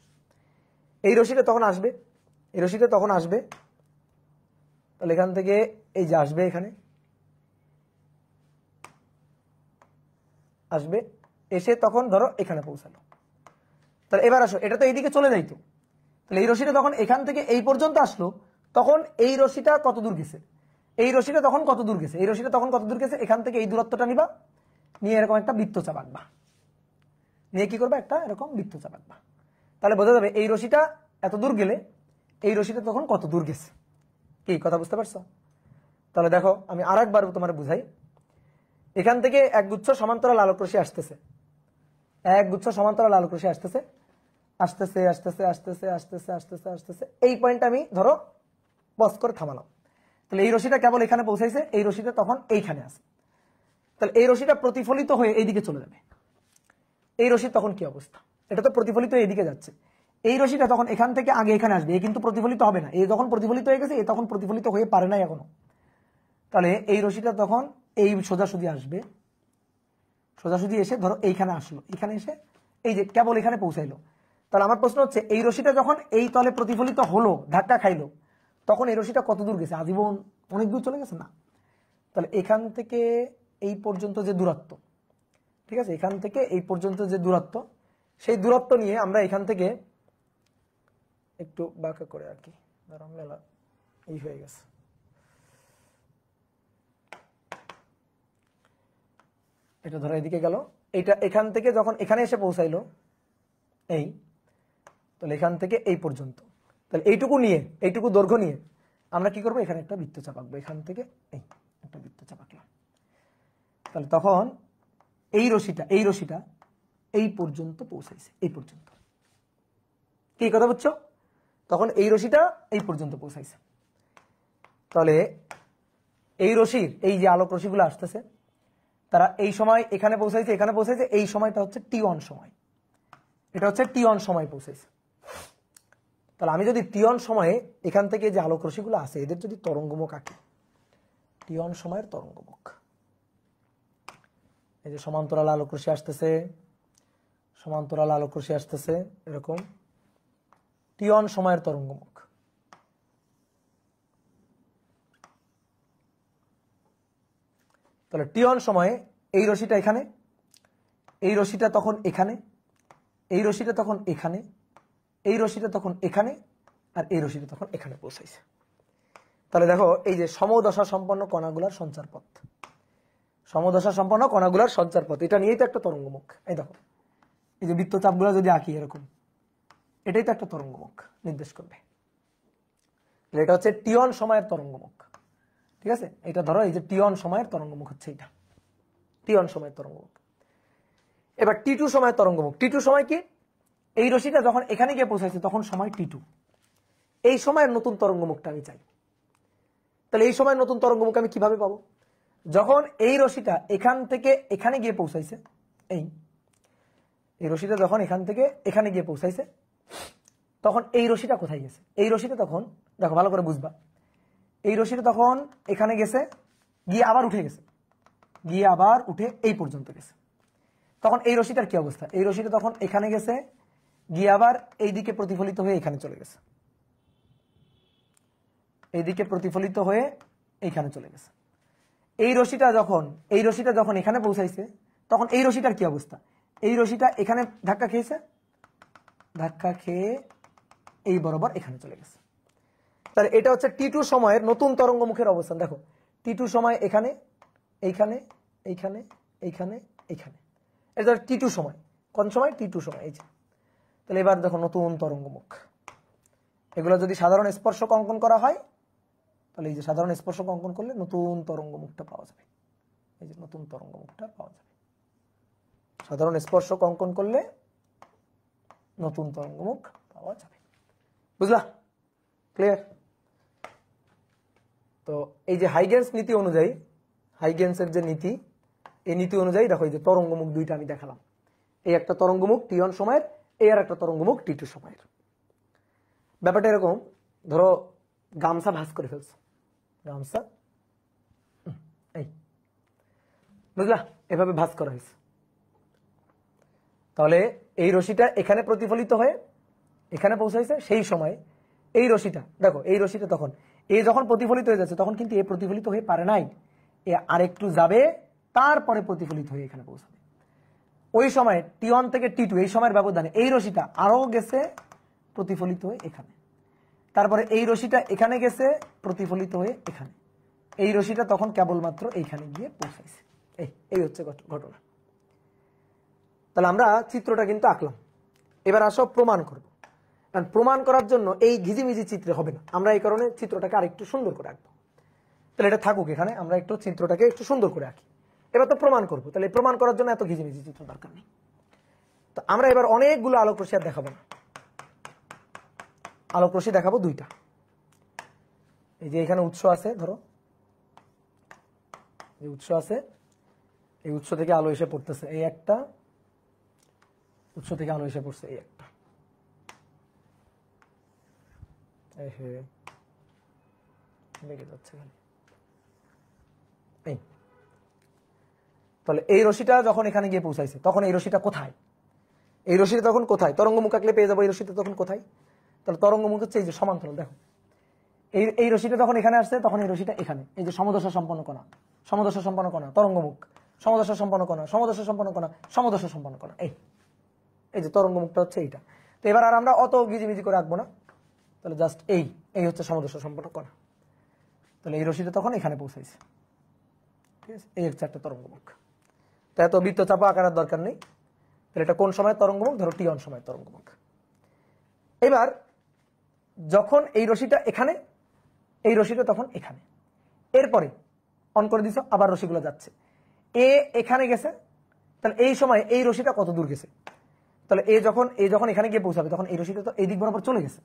এই রশ্মিটা তখন আসবে, এই রশ্মিটা তখন আসবে, তাহলে এখান থেকে এই যে আসবে, এখানে আসবে, এসে তখন ধরো এখানে পৌঁছালো। তাহলে এবার আসো, এটা তো এইদিকে চলে যাইতো, তাহলে এই রশ্মিটা তখন এখান থেকে এই পর্যন্ত আসলো, তখন এই রশ্মিটা কত দূর গেছে, এই রশ্মিটা তখন কত দূর গেছে, এই রশ্মিটা তখন কত দূর গেছে, এখান থেকে এই দূরত্বটা নিবা, নিয়ে এরকম একটা বৃত্তচাপ আঁকবা, নিয়ে কি করবা, একটা এরকম বৃত্তচাপ আঁকবা। তাহলে বোঝা যাবে এই রশ্মিটা এত দূর গেলে এই রশ্মিটা তখন কত দূর গেছে। কি কথা বুঝতে পারছো? তাহলে দেখো আমি আর একবার তোমার বুঝাই। এখান থেকে একগুচ্ছ সমান্তরাল আলোক রশ্মি আসতেছে, একগুচ্ছ সমান্তরাল আলোক রশ্মি আসতেছে, আসতেছে আসতেছে আসতেছে আসতেছে আসতেছে আসতেছে, এই পয়েন্টটা আমি ধরো পজ করে থামালাম। তাহলে এই রশ্মিটা কেবল এখানে পৌঁছাইছে, এই রশ্মিটা তখন এইখানে আছে, তাহলে এই রশ্মিটা প্রতিফলিত হয়ে এইদিকে চলে যাবে। এই রশ্মি তখন কি অবস্থা? এটা তো প্রতিফলিত হয়ে এইদিকে যাচ্ছে, এই রশ্মিটা তখন এখান থেকে আগে এখানে আসবে, এ কিন্তু প্রতিফলিত হবে না, এই যখন প্রতিফলিত হয়ে গেছে, এ তখন প্রতিফলিত হয়ে পারে না এখনো। তাহলে এই রশ্মিটা তখন এই সোজাসুজি আসবে, সোজাসুজি এসে ধরো এইখানে আসলো, এখানে এসে এই যে কেবল এখানে পৌঁছাইলো। তাহলে আমার প্রশ্ন হচ্ছে, এই রশ্মিটা যখন এই তলে প্রতিফলিত হলো, ধাক্কা খাইলো, তখন এই রশ্মিটা কত দূর গেছে? আজীবন অনেক দূর চলে গেছে না? তাহলে এখান থেকে এই পর্যন্ত যে দূরত্ব, ঠিক আছে, এখান থেকে এই পর্যন্ত যে দূরত্ব, সেই দূরত্ব নিয়ে আমরা এখান থেকে একটু বাঁকা করে আর কি, ধরো মেলা এই হয়ে গেছে, এটা ধরো এদিকে গেল, এইটা এখান থেকে যখন এখানে এসে পৌঁছাইলো এই, তাহলে এখান থেকে এই পর্যন্ত, তাহলে এইটুকু নিয়ে, এইটুকু দৈর্ঘ্য নিয়ে আমরা কি করবো, এখানে একটা বৃত্তচাপ আঁকবো, এখান থেকে এই একটা বৃত্তচাপ আঁকলাম। তাহলে তখন এই রশ্মিটা এই পর্যন্ত পৌঁছাইছে, এই পর্যন্ত। কি কথা বুঝছো? তখন এই রশিটা এই পর্যন্ত পৌঁছাইছে। তাহলে এই রশির এই যে আলোক রশিগুলো আসতেছে তারা এই সময় এখানে পৌঁছাইছে, এখানে পৌঁছাইছে, এই সময়টা হচ্ছে T1 সময়, এটা হচ্ছে T1 সময় পৌঁছাইছে। তাহলে আমি যদি T1 সময়ে এখান থেকে যে আলোক রশিগুলো আছে এদের যদি তরঙ্গমুখ আঁকি, T1 সময়ের তরঙ্গমুখ, এই যে সমান্তরাল আলোক রশি আসতেছে, সমান্তরাল আলোক রশি আসতেছে, এরকম T1 সময়ের তরঙ্গমুখ। তাহলে T1 সময়ে এই রশিটা এখানে, এই রশিটা তখন এখানে, এই রশিটা তখন এখানে, এই রশিটা তখন এখানে, আর এই রশিটা তখন এখানে পৌঁছাইছে। তাহলে দেখো এই যে সমদশা সম্পন্ন কণাগুলার সঞ্চার পথ, সমদশা সম্পন্ন কণাগুলার সঞ্চার পথ, এটা নিয়েই তো একটা তরঙ্গমুখ। এই দেখো এই যে বৃত্তচাপগুলো যদি আঁকি এরকম, এটাই তো একটা তরঙ্গমুখ নির্দেশ করবে। এটা হচ্ছে T1 সময়ের তরঙ্গমুখ, ঠিক আছে? এটা ধরো এই যে T1 সময়ের তরঙ্গমুখ হচ্ছে এটা, T1 সময়ের তরঙ্গমুখ। এবার T2 সময়ের তরঙ্গমুখ, T2 সময় কি? এই রশিটা যখন এখানে গিয়ে পৌঁছাইছে তখন সময় T2, এই সময়ের নতুন তরঙ্গমুখটা আমি চাই। তাহলে এই সময়ের নতুন তরঙ্গমুখ আমি কিভাবে পাবো? যখন এই রশিটা এখান থেকে এখানে গিয়ে পৌঁছাইছে, এই রশিটা যখন এখান থেকে এখানে গিয়ে পৌঁছাইছে তখন এই রশিটা কোথায় গেছে? এই রশিটা তখন দেখো ভালো করে বুঝবা, এই রশিটা তখন এখানে গেছে, গিয়ে আবার উঠে গেছে, গিয়ে আবার উঠে এই পর্যন্ত গেছে। তখন এই রশিটার কি অবস্থা? এই রশিটা তখন এখানে গেছে, গিয়ে আবার এইদিকে প্রতিফলিত হয়ে এখানে চলে গেছে, এইদিকে প্রতিফলিত হয়ে এইখানে চলে গেছে। এই রশিটা যখন এখানে পৌঁছাইছে তখন এই রশিটার কি অবস্থা? এই রশিটা এখানে ধাক্কা খেয়েছে, ধাক্কা খেয়ে এই বরাবর এখানে চলে গেছে। তাহলে এটা হচ্ছে T2 সময়ের নতুন তরঙ্গমুখের অবস্থান। দেখো T2 সময় এখানে, এইখানে, এইখানে, এইখানে, এইখানে, এটা T2 সময়। কোন সময়? T2 সময়। এই যে তাহলে এবার দেখো নতুন তরঙ্গমুখ, এগুলো যদি সাধারণ স্পর্শক অঙ্কন করা হয় তাহলে এই যে সাধারণ স্পর্শক অঙ্কন করলে নতুন তরঙ্গমুখটা পাওয়া যাবে, এই যে নতুন তরঙ্গমুখটা পাওয়া যাবে। সাধারণ স্পর্শক অঙ্কন করলে নতুন তরঙ্গমুখ পাওয়া যাবে। বুঝলা? ক্লিয়ার? তো এই যে হাইগেন্স নীতি অনুযায়ী, হাইগেন্সের যে নীতি, এই নীতি অনুযায়ী দেখো এই যে তরঙ্গমুখ দুইটা আমি দেখালাম, এই একটা তরঙ্গমুখ T1 সময়ের, এই আর একটা তরঙ্গমুখ T2 সময়ের। ব্যাপারটা এরকম, ধরো গামছা ভাঁজ করে ফেলছো, গামছা এই বুঝলা এভাবে ভাঁজ করা হয়েছে। তাহলে এই রশিটা এখানে প্রতিফলিত হয়ে এখানে পৌঁছাইছে, সেই সময় এই রশিটা দেখো, এই রশিটা তখন এই যখন প্রতিফলিত হয়ে যাচ্ছে তখন কিন্তু এ প্রতিফলিত হয়ে পারে নাই, এ আরেকটু যাবে, তারপরে প্রতিফলিত হয়ে এখানে পৌঁছাবে। ওই সময় T1 থেকে T2 এই সময়ের ব্যবধানে এই রশিটা আরো গেছে প্রতিফলিত হয়ে এখানে, তারপরে এই রশিটা এখানে গেছে প্রতিফলিত হয়ে এখানে, এই রশিটা তখন কেবলমাত্র এইখানে গিয়ে পৌঁছাইছে। এই হচ্ছে ঘটনা। তাহলে আমরা চিত্রটা কিন্তু আঁকলাম, এবার আসো প্রমাণ করব। কারণ প্রমাণ করার জন্য এই ঘিজিমিজি চিত্রে হবে না, আমরা এই কারণে চিত্রটাকে আরেকটু সুন্দর করে আঁকবো। তাহলে এটা থাকুক এখানে, আমরা একটু চিত্রটাকে একটু সুন্দর করে আঁকি। এবার তো প্রমাণ করবো, তাহলে প্রমাণ করার জন্য এত ঘিজিমিজি চিত্র দরকার নেই। তো আমরা এবার অনেকগুলো আলোক রশি আর দেখাবো না, আলোক রশি দেখাবো দুইটা। এই যে এখানে উৎস আছে, ধরো এই উৎস আছে, এই উৎস থেকে আলো এসে পড়তেছে, এই একটা উৎস থেকে আলো এসে পড়ছে, এই একটা, লেগে যাচ্ছে খালি। এই তাহলে এই রশিটা যখন এখানে গিয়ে পৌঁছাইছে তখন এই রশিটা কোথায়? এই রশিটা তখন কোথায়? তরঙ্গমুখ আঁকলে পেয়ে যাবো এই রশিটা তখন কোথায়। তাহলে তরঙ্গমুখ হচ্ছে এই যে সমান্তরাল, দেখো এই রশিটা যখন এখানে আসছে তখন এই রশিটা এখানে, এই যে সমদশা সম্পন্ন কণা, সমদশা সম্পন্ন কণা তরঙ্গমুখ, সমদশা সম্পন্ন কণা, সমদশা সম্পন্ন কণা, সমদশা সম্পন্ন কণা, এই যে তরঙ্গমুখটা হচ্ছে এইটা। তো এবার আর আমরা অত গিজিমিজি করে আঁকবো না, তাহলে জাস্ট এই হচ্ছে সমদশা সম্পন্ন কণা। তাহলে এই রশিটা তখন এখানে পৌঁছাইছে, ঠিক আছে? এই হচ্ছে একটা তরঙ্গমুখ। তো এত বৃত্তচাপা আঁকার দরকার নেই। তাহলে এটা কোন সময়ের তরঙ্গমুখ? ধরো T1 সময়ের তরঙ্গমুখ। এবার যখন এই রশিটা এখানে, এই রশিটা তখন এখানে, এরপরে অন করে দিছ, আবার রশিগুলো যাচ্ছে, এ এখানে গেছে, তাহলে এই সময় এই রশিটা কত দূর গেছে, তাহলে এ যখন এখানে গিয়ে পৌঁছাবে তখন এই রশিটা তো এই দিক বরাবর চলে গেছে,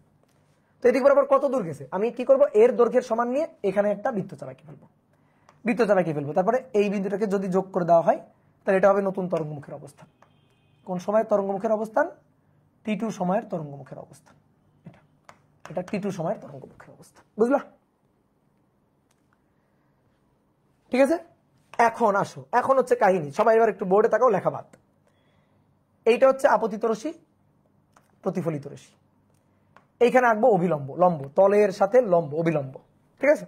তো এই দিক বরাবর কত দূর গেছে আমি কি করব, এর দৈর্ঘ্যের সমান নিয়ে এখানে একটা বৃত্তচাপ এঁকে ফেলবো, তারপরে এই বিন্দুটাকে যদি যোগ করে দেওয়া হয় তাহলে এটা হবে নতুন তরঙ্গমুখের অবস্থান। কোন সময়ের তরঙ্গমুখের অবস্থান? T2 সময়ের তরঙ্গমুখের অবস্থান। এটা T2 সময়ের তরঙ্গমুখের অবস্থান, বুঝলা? ঠিক আছে, এখন আসো, এখন হচ্ছে কাহিনী। সবাই এবার একটু বোর্ডে তাকাও, লেখা বাদ। এইটা হচ্ছে আপতিত রশ্মি, প্রতিফলিত রশ্মি। এইখানে আঁকবো অভিলম্ব, লম্ব, তলের সাথে লম্ব, অভিলম্ব। ঠিক আছে,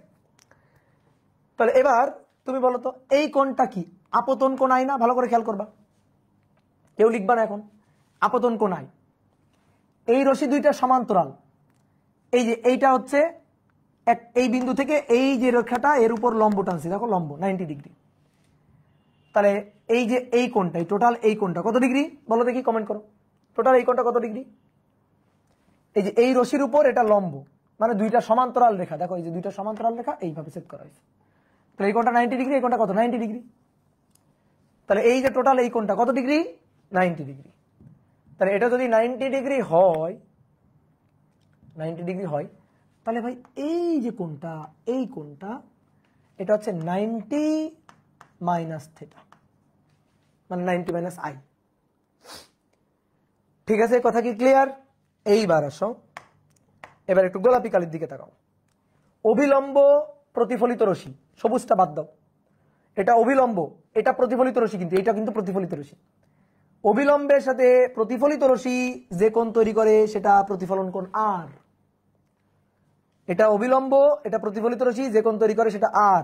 তাহলে এবার তুমি বলো তো এই কোণটা কি? আপতন কোণ আই না? ভালো করে খেয়াল করবা, কেউ লিখবা না এখন। আপতন কোণ আই। এই রশ্মি দুইটা সমান্তরাল, এই যে এইটা হচ্ছে এই বিন্দু থেকে এই যে রেখাটা এর উপর লম্ব টানছি, দেখো লম্ব 90 ডিগ্রি। তাহলে এই যে এই কোণটাই টোটাল, এই কোণটা কত ডিগ্রি বলো দেখি, কমেন্ট করো। টোটাল এই কোণটা কত ডিগ্রি? এই যে এই রশির উপর এটা লম্ব, মানে দুইটা সমান্তরাল রেখা, দেখো এই যে দুইটা সমান্তরাল রেখা এইভাবে সেট করা হয়েছে। তাহলে এই কোণটা 90 ডিগ্রি, এই কোণটা কত? 90 ডিগ্রি। তাহলে এই যে টোটাল এই কোণটা কত ডিগ্রি? 90 ডিগ্রি। তাহলে এটা যদি 90 ডিগ্রি হয়, 90 ডিগ্রি হয়, তাহলে ভাই এই যে কোণটা, এই কোণটা এটা হচ্ছে 90 মাইনাস থিটা, মানে 90 মাইনাস আই। ঠিক আছে, কথা কি ক্লিয়ার? এইবার আসো, এবার একটু গোলাপি কালির দিকে তাকাও। অভিলম্ব প্রতিফলিত রশ্মি, সবুজটা বাদ দাও, এটা অভিলম্ব, এটা প্রতিফলিত রশ্মি, কিন্তু এটা কিন্তু প্রতিফলিত রশ্মি। অভিলম্বের সাথে প্রতিফলিত রশ্মি যে কোণ তৈরি করে সেটা প্রতিফলন কোণ আর। এটা অভিলম্ব, এটা প্রতিফলিত রশ্মি, যে কোণ তৈরি করে সেটা আর।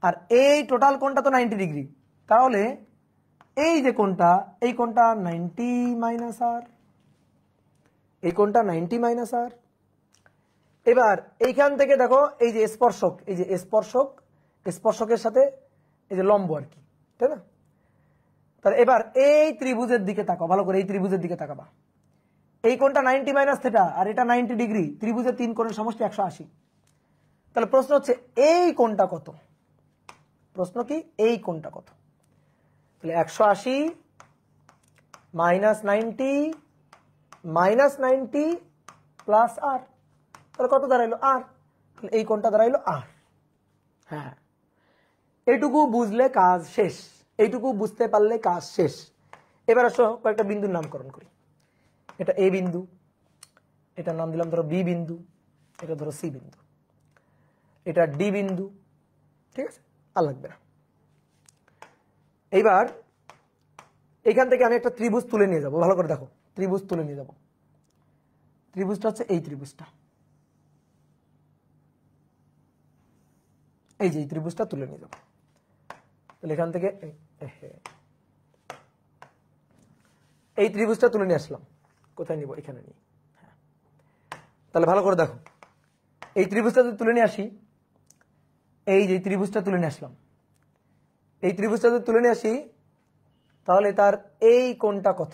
আর এই টোটাল কোণটা তো 90 ডিগ্রি, তাহলে এই যে কোণটা, এই কোণটা 90 মাইনাস আর, এই কোণটা 90 মাইনাস আর। এবার এইখান থেকে দেখো এই যে স্পর্শক, এই যে স্পর্শক, স্পর্শকের সাথে এই যে লম্ব আর কি, তাই না? তাহলে এবার এই ত্রিভুজের দিকে তাকাও, ভালো করে এই ত্রিভুজের দিকে তাকাবা। এই কোণটা 90 মাইনাস থিটা আর এটা 90 ডিগ্রি, ত্রিভুজের তিন কোণের সমষ্টি 180। তাহলে প্রশ্ন হচ্ছে এই কোণটা কত? প্রশ্ন কি এই কোণটা কত? তাহলে 180 মাইনাস 90 মাইনাস 90 প্লাস আর, তাহলে কত দাঁড়াইলো? আর। তাহলে এই কোণটা দাঁড়াইলো আর। হ্যাঁ, এইটুকু বুঝলে কাজ শেষ, এইটুকু বুঝতে পারলে কাজ শেষ। এবার আসো কয়েকটা বিন্দুর নামকরণ করি। এটা এ বিন্দু, এটার নাম দিলাম ধরো বি বিন্দু, এটা ধরো সি বিন্দু, এটা ডি বিন্দু। ঠিক আছে, আর লাগবে না। এইবার এখান থেকে আমি একটা ত্রিভুজ তুলে নিয়ে যাব, ভালো করে দেখো, ত্রিভুজ তুলে নিয়ে যাব। ত্রিভুজটা হচ্ছে এই ত্রিভুজটা, এই যে এই ত্রিভুজটা তুলে নিয়ে যাব। তাহলে এখান থেকে এই ত্রিভুজটা তুলে নিয়ে আসলাম, কোথায় নিব? এখানে নিই। হ্যাঁ, তাহলে ভালো করে দেখো, এই ত্রিভুজটা যদি তুলে নিয়ে আসি, এই যে ত্রিভুজটা তুলে নিয়ে আসলাম, এই ত্রিভুজটা যদি তুলে নিয়ে আসি তাহলে তার এই কোণটা কত?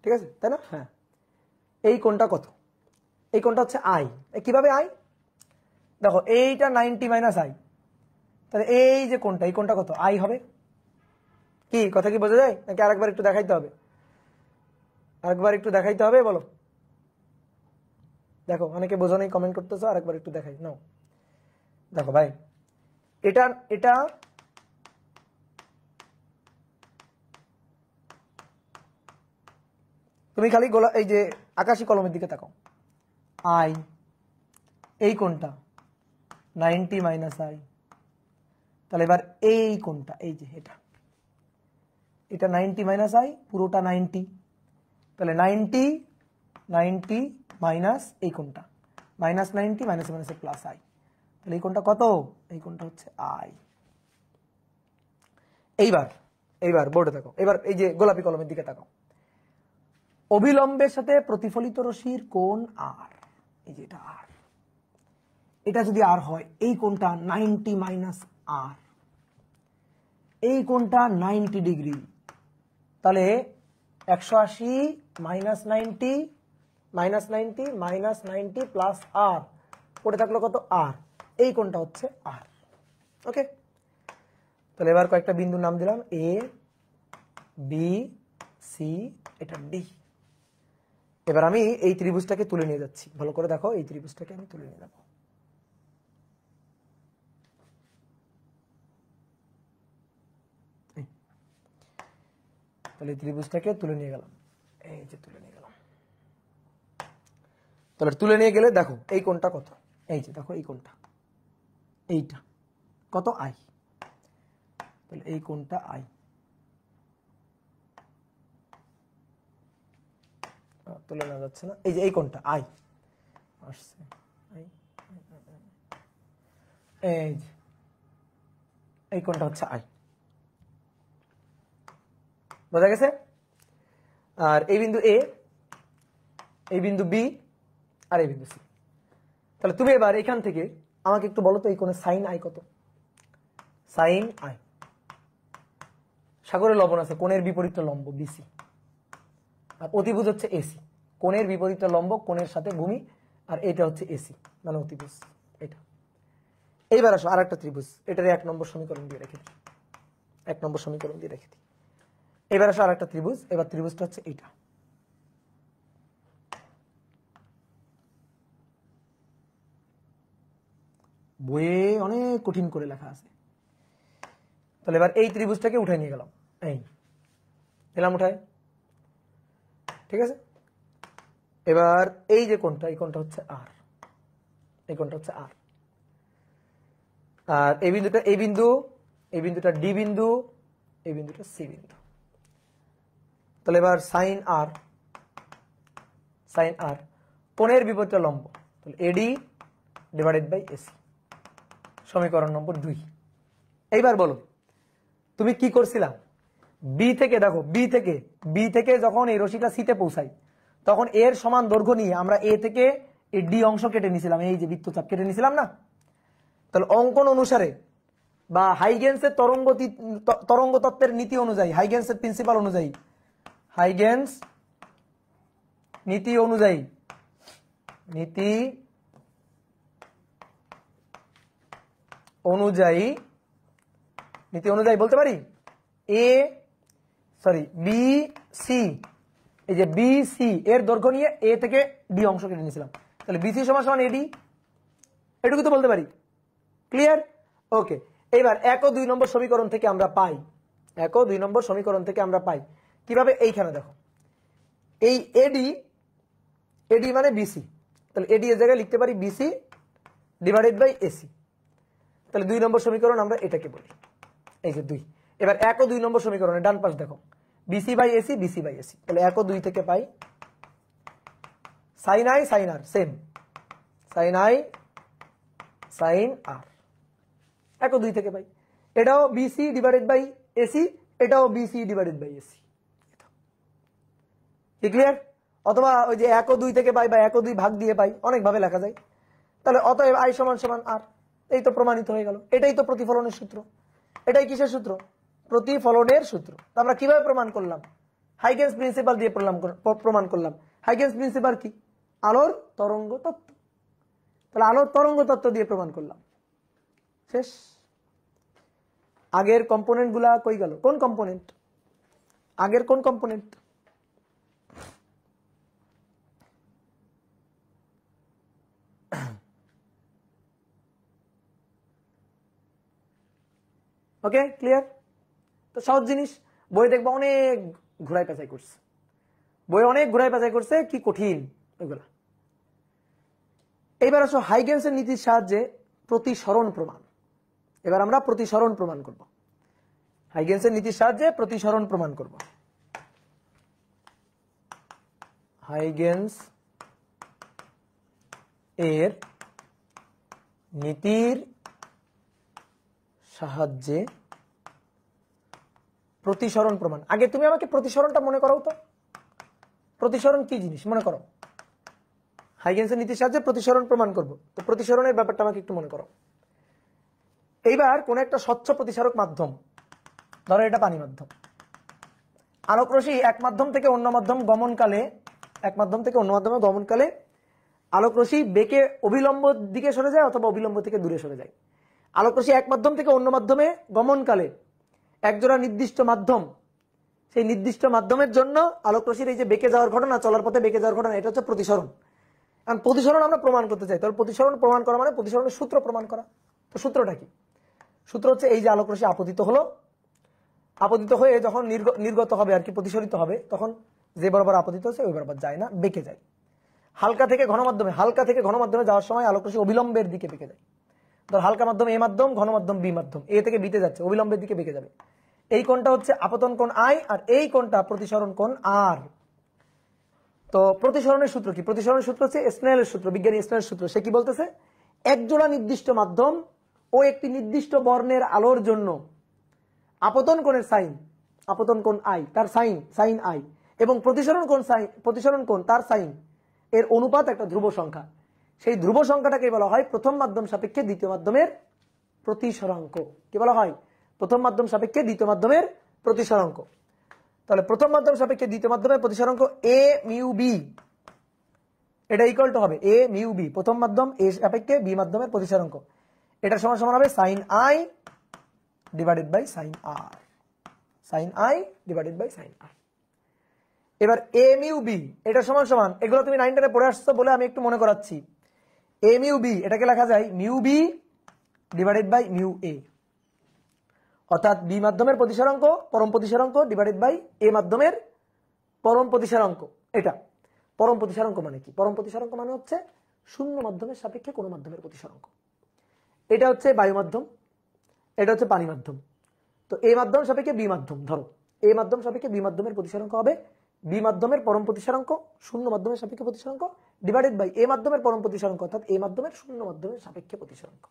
ঠিক আছে, তাই না? হ্যাঁ, এই কোণটা কত? এই কোণটা হচ্ছে আই। কিভাবে আই? দেখো এইটা 90 মাইনাস আই, তাহলে এই যে কোণটা, এই কোণটা কত? আই হবে। কি কথা কি বোঝা যায় নাকি আরেকবার একটু দেখাইতে হবে? আরেকবার একটু দেখাইতে হবে, বলো। দেখো অনেকে বোঝো নেই, কমেন্ট করতেছো, আরেকবার একটু দেখাই নাও। দেখো ভাই, এটা এটা তুমি খালি এই যে আকাশী কলমের দিকে তাকাও। আই, এই কোণটা 90 মাইনাস আই, তাহলে এবার এই কোণটা, এই যে এটা, এটা 90 মাইনাস আই, পুরোটা 90, তাহলে 90 90 মাইনাস এই কোণটা, minus 90 minus minus plus I, তাহলে এই কোণটা কত? এই কোণটা হচ্ছে আই। এইবার এইবার বোর্ডে তাকাও, এবার এই যে গোলাপি কলমের দিকে তাকাও। অভিলম্বের সাথে প্রতিফলিত রশ্মির কোণ আর, এই যে এটা আর, এটা যদি আর হয়, এই কোণটা 90 মাইনাস আর, এই কোণটা 90 ডিগ্রি, তাহলে 180 মাইনাস 90 মাইনাস 90 মাইনাস 90 প্লাস আর, পড়ে থাকলো কত? আর। এই কোণটা হচ্ছে আর। ওকে, তাহলে এবার কয়েকটা বিন্দুর নাম দিলাম, এ বি সি, এটা ডি। এবার আমি এই ত্রিভুজটাকে তুলে নিয়ে যাচ্ছি, ভালো করে দেখো, এই ত্রিভুজটাকে আমি তুলে নিয়ে যাবো। তাহলে এই ত্রিভুজটাকে তুলে নিয়ে গেলাম, এই যে তুলে নিয়ে গেলাম। তাহলে তুলে নিয়ে গেলে দেখো এই কোণটা কত, এই যে দেখো এই কোণটা, এইটা কত, আই। তাহলে এই কোণটা আই, তুলে নেওয়া যাচ্ছে না, এই যে এই কোণটা আই আসছে, এই যে এই কোণটা হচ্ছে আই, বোঝা গেছে? আর এই বিন্দু এ, এই বিন্দু বি, আর এই বিন্দু সি। তাহলে তুমি এবার এখান থেকে আমাকে একটু বলো তো এই কোণের সাইন আই কত? সাইন আই, সাগরে লবণ আছে, কোণের বিপরীত লম্ব বিসি, আর অতিভুজ হচ্ছে এসি। কোণের বিপরীত লম্ব কোণের সাথে ভূমি, আর এটা হচ্ছে এসি মানে অতিভুজ এটা। এইবার আসো আর একটা ত্রিভুজ, এটার 1 নম্বর সমীকরণ দিয়ে রেখে দিই, 1 নম্বর সমীকরণ দিয়ে রেখে দিই। এবার আসো আর একটা ত্রিভুজ, এবার ত্রিভুজটা হচ্ছে এইটা। বইয়ে অনেক কঠিন করে লেখা আছে। তাহলে এবার এই ত্রিভুজটাকে উঠে নিয়ে গেলাম, এই এলাম উঠায়, ঠিক আছে? এবার এই যে কোণটা, এই কোণটা হচ্ছে আর, এই কোণটা হচ্ছে আর। আর এই বিন্দুটা এই বিন্দু, এই বিন্দুটা ডি বিন্দু, এই বিন্দুটা সি বিন্দু। তাহলে এবার সাইন আর, সাইন আর কোণের বিপরীত লম্ব, তাহলে এডি ডিভাইডেড বাই এসি, সমীকরণ নম্বর 2। এইবার বলো তুমি কি করছিলা? বি থেকে দেখো, বি থেকে যখন এই রশিটা সিতে পৌঁছাই তখন এর সমান দৈর্ঘ্য নিয়ে আমরা এ থেকে এই ডি অংশ কেটে নিয়েছিলাম, এই যে বৃত্তচাপ কেটে নিয়েছিলাম না? তাহলে অঙ্কন অনুসারে বা হাইগেন্সের তরঙ্গ তত্ত্বের নীতি অনুযায়ী, হাইগেন্সের প্রিন্সিপাল অনুযায়ী, হাইগেন্স নীতি অনুযায়ী, নীতি অনুযায়ী বলতে পারি বি সি, এই যে বি সি এর দৈর্ঘ্য নিয়ে এ থেকে ডি অংশ কেটে নিয়েছিলাম, তাহলে বিসি সমান এডি, এটুকু তো বলতে পারি। ক্লিয়ার? ওকে। এইবার 1 ও 2 নম্বর সমীকরণ থেকে আমরা পাই, 1 ও 2 নম্বর সমীকরণ থেকে আমরা পাই কিভাবে? এইখানে দেখো, এই এডি মানে বিসি, তাহলে এডি এর জায়গায় লিখতে পারি বিসি ডিভাইডেড বাই এসি। তাহলে 2 নম্বর সমীকরণ আমরা এটাকে বলি, এই যে 2। এবার 1 ও 2 নম্বর সমীকরণে ডান পাশ দেখো, BC by AC, BC by AC. তাহলে 1 ও 2 থেকে পাই sine i sine r, same sine i sine r, 1 ও 2 থেকে পাই। এটাও বিসি ডিভাইডেড বাই এসি, এটাও বিসি ডিভাইডেড বাই এসি। কি ক্লিয়ার? অথবা ওই যে 1 ও 2 থেকে পাই বা 1 ও 2 ভাগ দিয়ে পাই, অনেক ভাবে লেখা যায়। তাহলে অতএব আই সমান সমান আর, এই তো প্রমাণিত হয়ে গেল। এটাই তো প্রতিফলনের সূত্র। এটাই কিসের সূত্র? প্রতিফলনের সূত্র। আমরা কিভাবে প্রমাণ করলাম? হাইগেন্স প্রিন্সিপাল দিয়ে প্রমাণ করলাম। হাইগেন্স প্রিন্সিপাল কি? আলোর তরঙ্গ তত্ত্ব। তাহলে আলোর তরঙ্গ তত্ত্ব দিয়ে প্রমাণ করলাম, শেষ। আগের কম্পোনেন্ট গুলা কই গেল? কোন কম্পোনেন্ট? আগের কোন কম্পোনেন্ট? ওকে, ক্লিয়ার? তো সহজ জিনিস, বই দেখবো অনেক ঘুরাই পেঁচাই করছে, বই অনেক ঘুরাই পেঁচাই করছে, কি কঠিন ওইগুলা। এইবার আসো হাইগেন্সের নীতির সাহায্যে প্রতিসরণ প্রমাণ। এবার আমরা প্রতিসরণ প্রমাণ করব, হাইগেন্সের নীতির সাহায্যে প্রতিসরণ প্রমাণ করব। হাইগেন্স এর নীতির সাহায্যে প্রতিসরণ প্রমাণ। আগে তুমি আমাকে প্রতিসরণটা মনে করো তো, প্রতিসরণ কি জিনিস মনে করো। হাইগেন্সের নীতির সাহায্যে প্রতিসরণ প্রমাণ করব, তো প্রতিসরণের ব্যাপারটা আমাকে একটু মনে করো। এইবার কোন একটা স্বচ্ছ প্রতিসারক মাধ্যম, ধরো এটা পানি মাধ্যম, আলোক রশ্মি এক মাধ্যম থেকে অন্য মাধ্যম গমনকালে, এক মাধ্যম থেকে অন্য মাধ্যমে গমনকালে আলোক রশ্মি বেঁকে অভিলম্ব দিকে সরে যায় অথবা অভিলম্ব থেকে দূরে সরে যায়। আলোক রশ্মি এক মাধ্যম থেকে অন্য মাধ্যমে গমনকালে একজোড়া নির্দিষ্ট মাধ্যম সেই নির্দিষ্ট মাধ্যমের জন্য আলোক রশ্মির এই যে বেঁকে যাওয়ার ঘটনা, চলার পথে বেঁকে যাওয়ার ঘটনা, এটা হচ্ছে প্রতিসরণ। কারণ প্রতিসরণ আমরা প্রমাণ করতে চাই, তাহলে প্রতিসরণ প্রমাণ করা মানে প্রতিসরণের সূত্র প্রমাণ করা। তো সূত্রটা কি? সূত্র হচ্ছে এই যে আলোক রশ্মি আপতিত হলো, আপতিত হয়ে যখন নির্গত হবে আর কি, প্রতিসরিত হবে, তখন যে বরাবর আপতিত হচ্ছে ওই বরাবর যায় না, বেঁকে যায়। হালকা থেকে ঘনমাধ্যমে যাওয়ার সময় আলোক রশ্মি অবিলম্বের দিকে বেঁকে যায়। ধর হালকা মাধ্যম এ মাধ্যম, ঘন মাধ্যম বি মাধ্যম, এ থেকে বিতে যাচ্ছে, অবিলম্বের দিকে বেঁকে যাবে। এই কোণটা হচ্ছে আপতন কোণ আই, আর এই কোণটা প্রতিসরণ কোণ আর। তো প্রতিসরণের সূত্র কি? প্রতিসরণের সূত্র হচ্ছে স্নেলের সূত্র, বিজ্ঞানী স্নেলের সূত্র। সে কি বলতেছে? একজোড়া নির্দিষ্ট মাধ্যম ও একটি নির্দিষ্ট বর্ণের আলোর জন্য আপতন কোণের সাইন, আপতন কোণ আই, তার সাইন আই, এবং প্রতিসরণ কোণ তার সাইন এর অনুপাত একটা ধ্রুব সংখ্যা। সেই ধ্রুব সংখ্যাটাকে বলা হয় প্রথম মাধ্যম সাপেক্ষে দ্বিতীয় মাধ্যমের প্রতিসরাঙ্ক। কি বলা হয়? প্রথম মাধ্যম সাপেক্ষে দ্বিতীয় মাধ্যমের প্রতিসরাঙ্ক। তাহলে প্রথম মাধ্যম সাপেক্ষে দ্বিতীয় মাধ্যমের প্রতিসরাঙ্ক এ মিউ বি, এটা ইকুয়াল টু হবে এ মিউ বি, প্রথম মাধ্যম এ সাপেক্ষে বি মাধ্যমের প্রতিসরাঙ্ক। এটা সমান সমান হবে sine i divided by sine r, sine i divided by sine r. এবার এ মিউ বি এটা সমান সমান, এগুলো তুমি 9 টেনে পড়ে আসছো বলে আমি একটু মনে করাচ্ছি। এ মিউ বি এটাকে লেখা যায় mu B divided by mu A, অর্থাৎ বি মাধ্যমের প্রতিসরাঙ্ক পরম প্রতিসরাঙ্ক ডিভাইডেড বাই এ মাধ্যমের পরম প্রতিসরাঙ্ক। এটা পরম প্রতিসরাঙ্ক মানে কি? পরম প্রতিসরাঙ্ক মানে হচ্ছে শূন্য মাধ্যমের সাপেক্ষে কোনো মাধ্যমের প্রতিসরাঙ্ক। এটা হচ্ছে বায়ু মাধ্যম, এটা হচ্ছে পানি মাধ্যম। তো এ মাধ্যম সাপেক্ষে বি মাধ্যম, ধরো এ মাধ্যম সাপেক্ষে বি মাধ্যমের প্রতিসরাঙ্ক হবে বি মাধ্যমের পরম প্রতিসরাঙ্ক শূন্য মাধ্যমের সাপেক্ষে প্রতিসরাঙ্ক ডিভাইডেড বাই এ মাধ্যমের পরম প্রতিসরাঙ্ক, অর্থাৎ এ মাধ্যমের শূন্য মাধ্যমের সাপেক্ষে প্রতিসরাঙ্ক।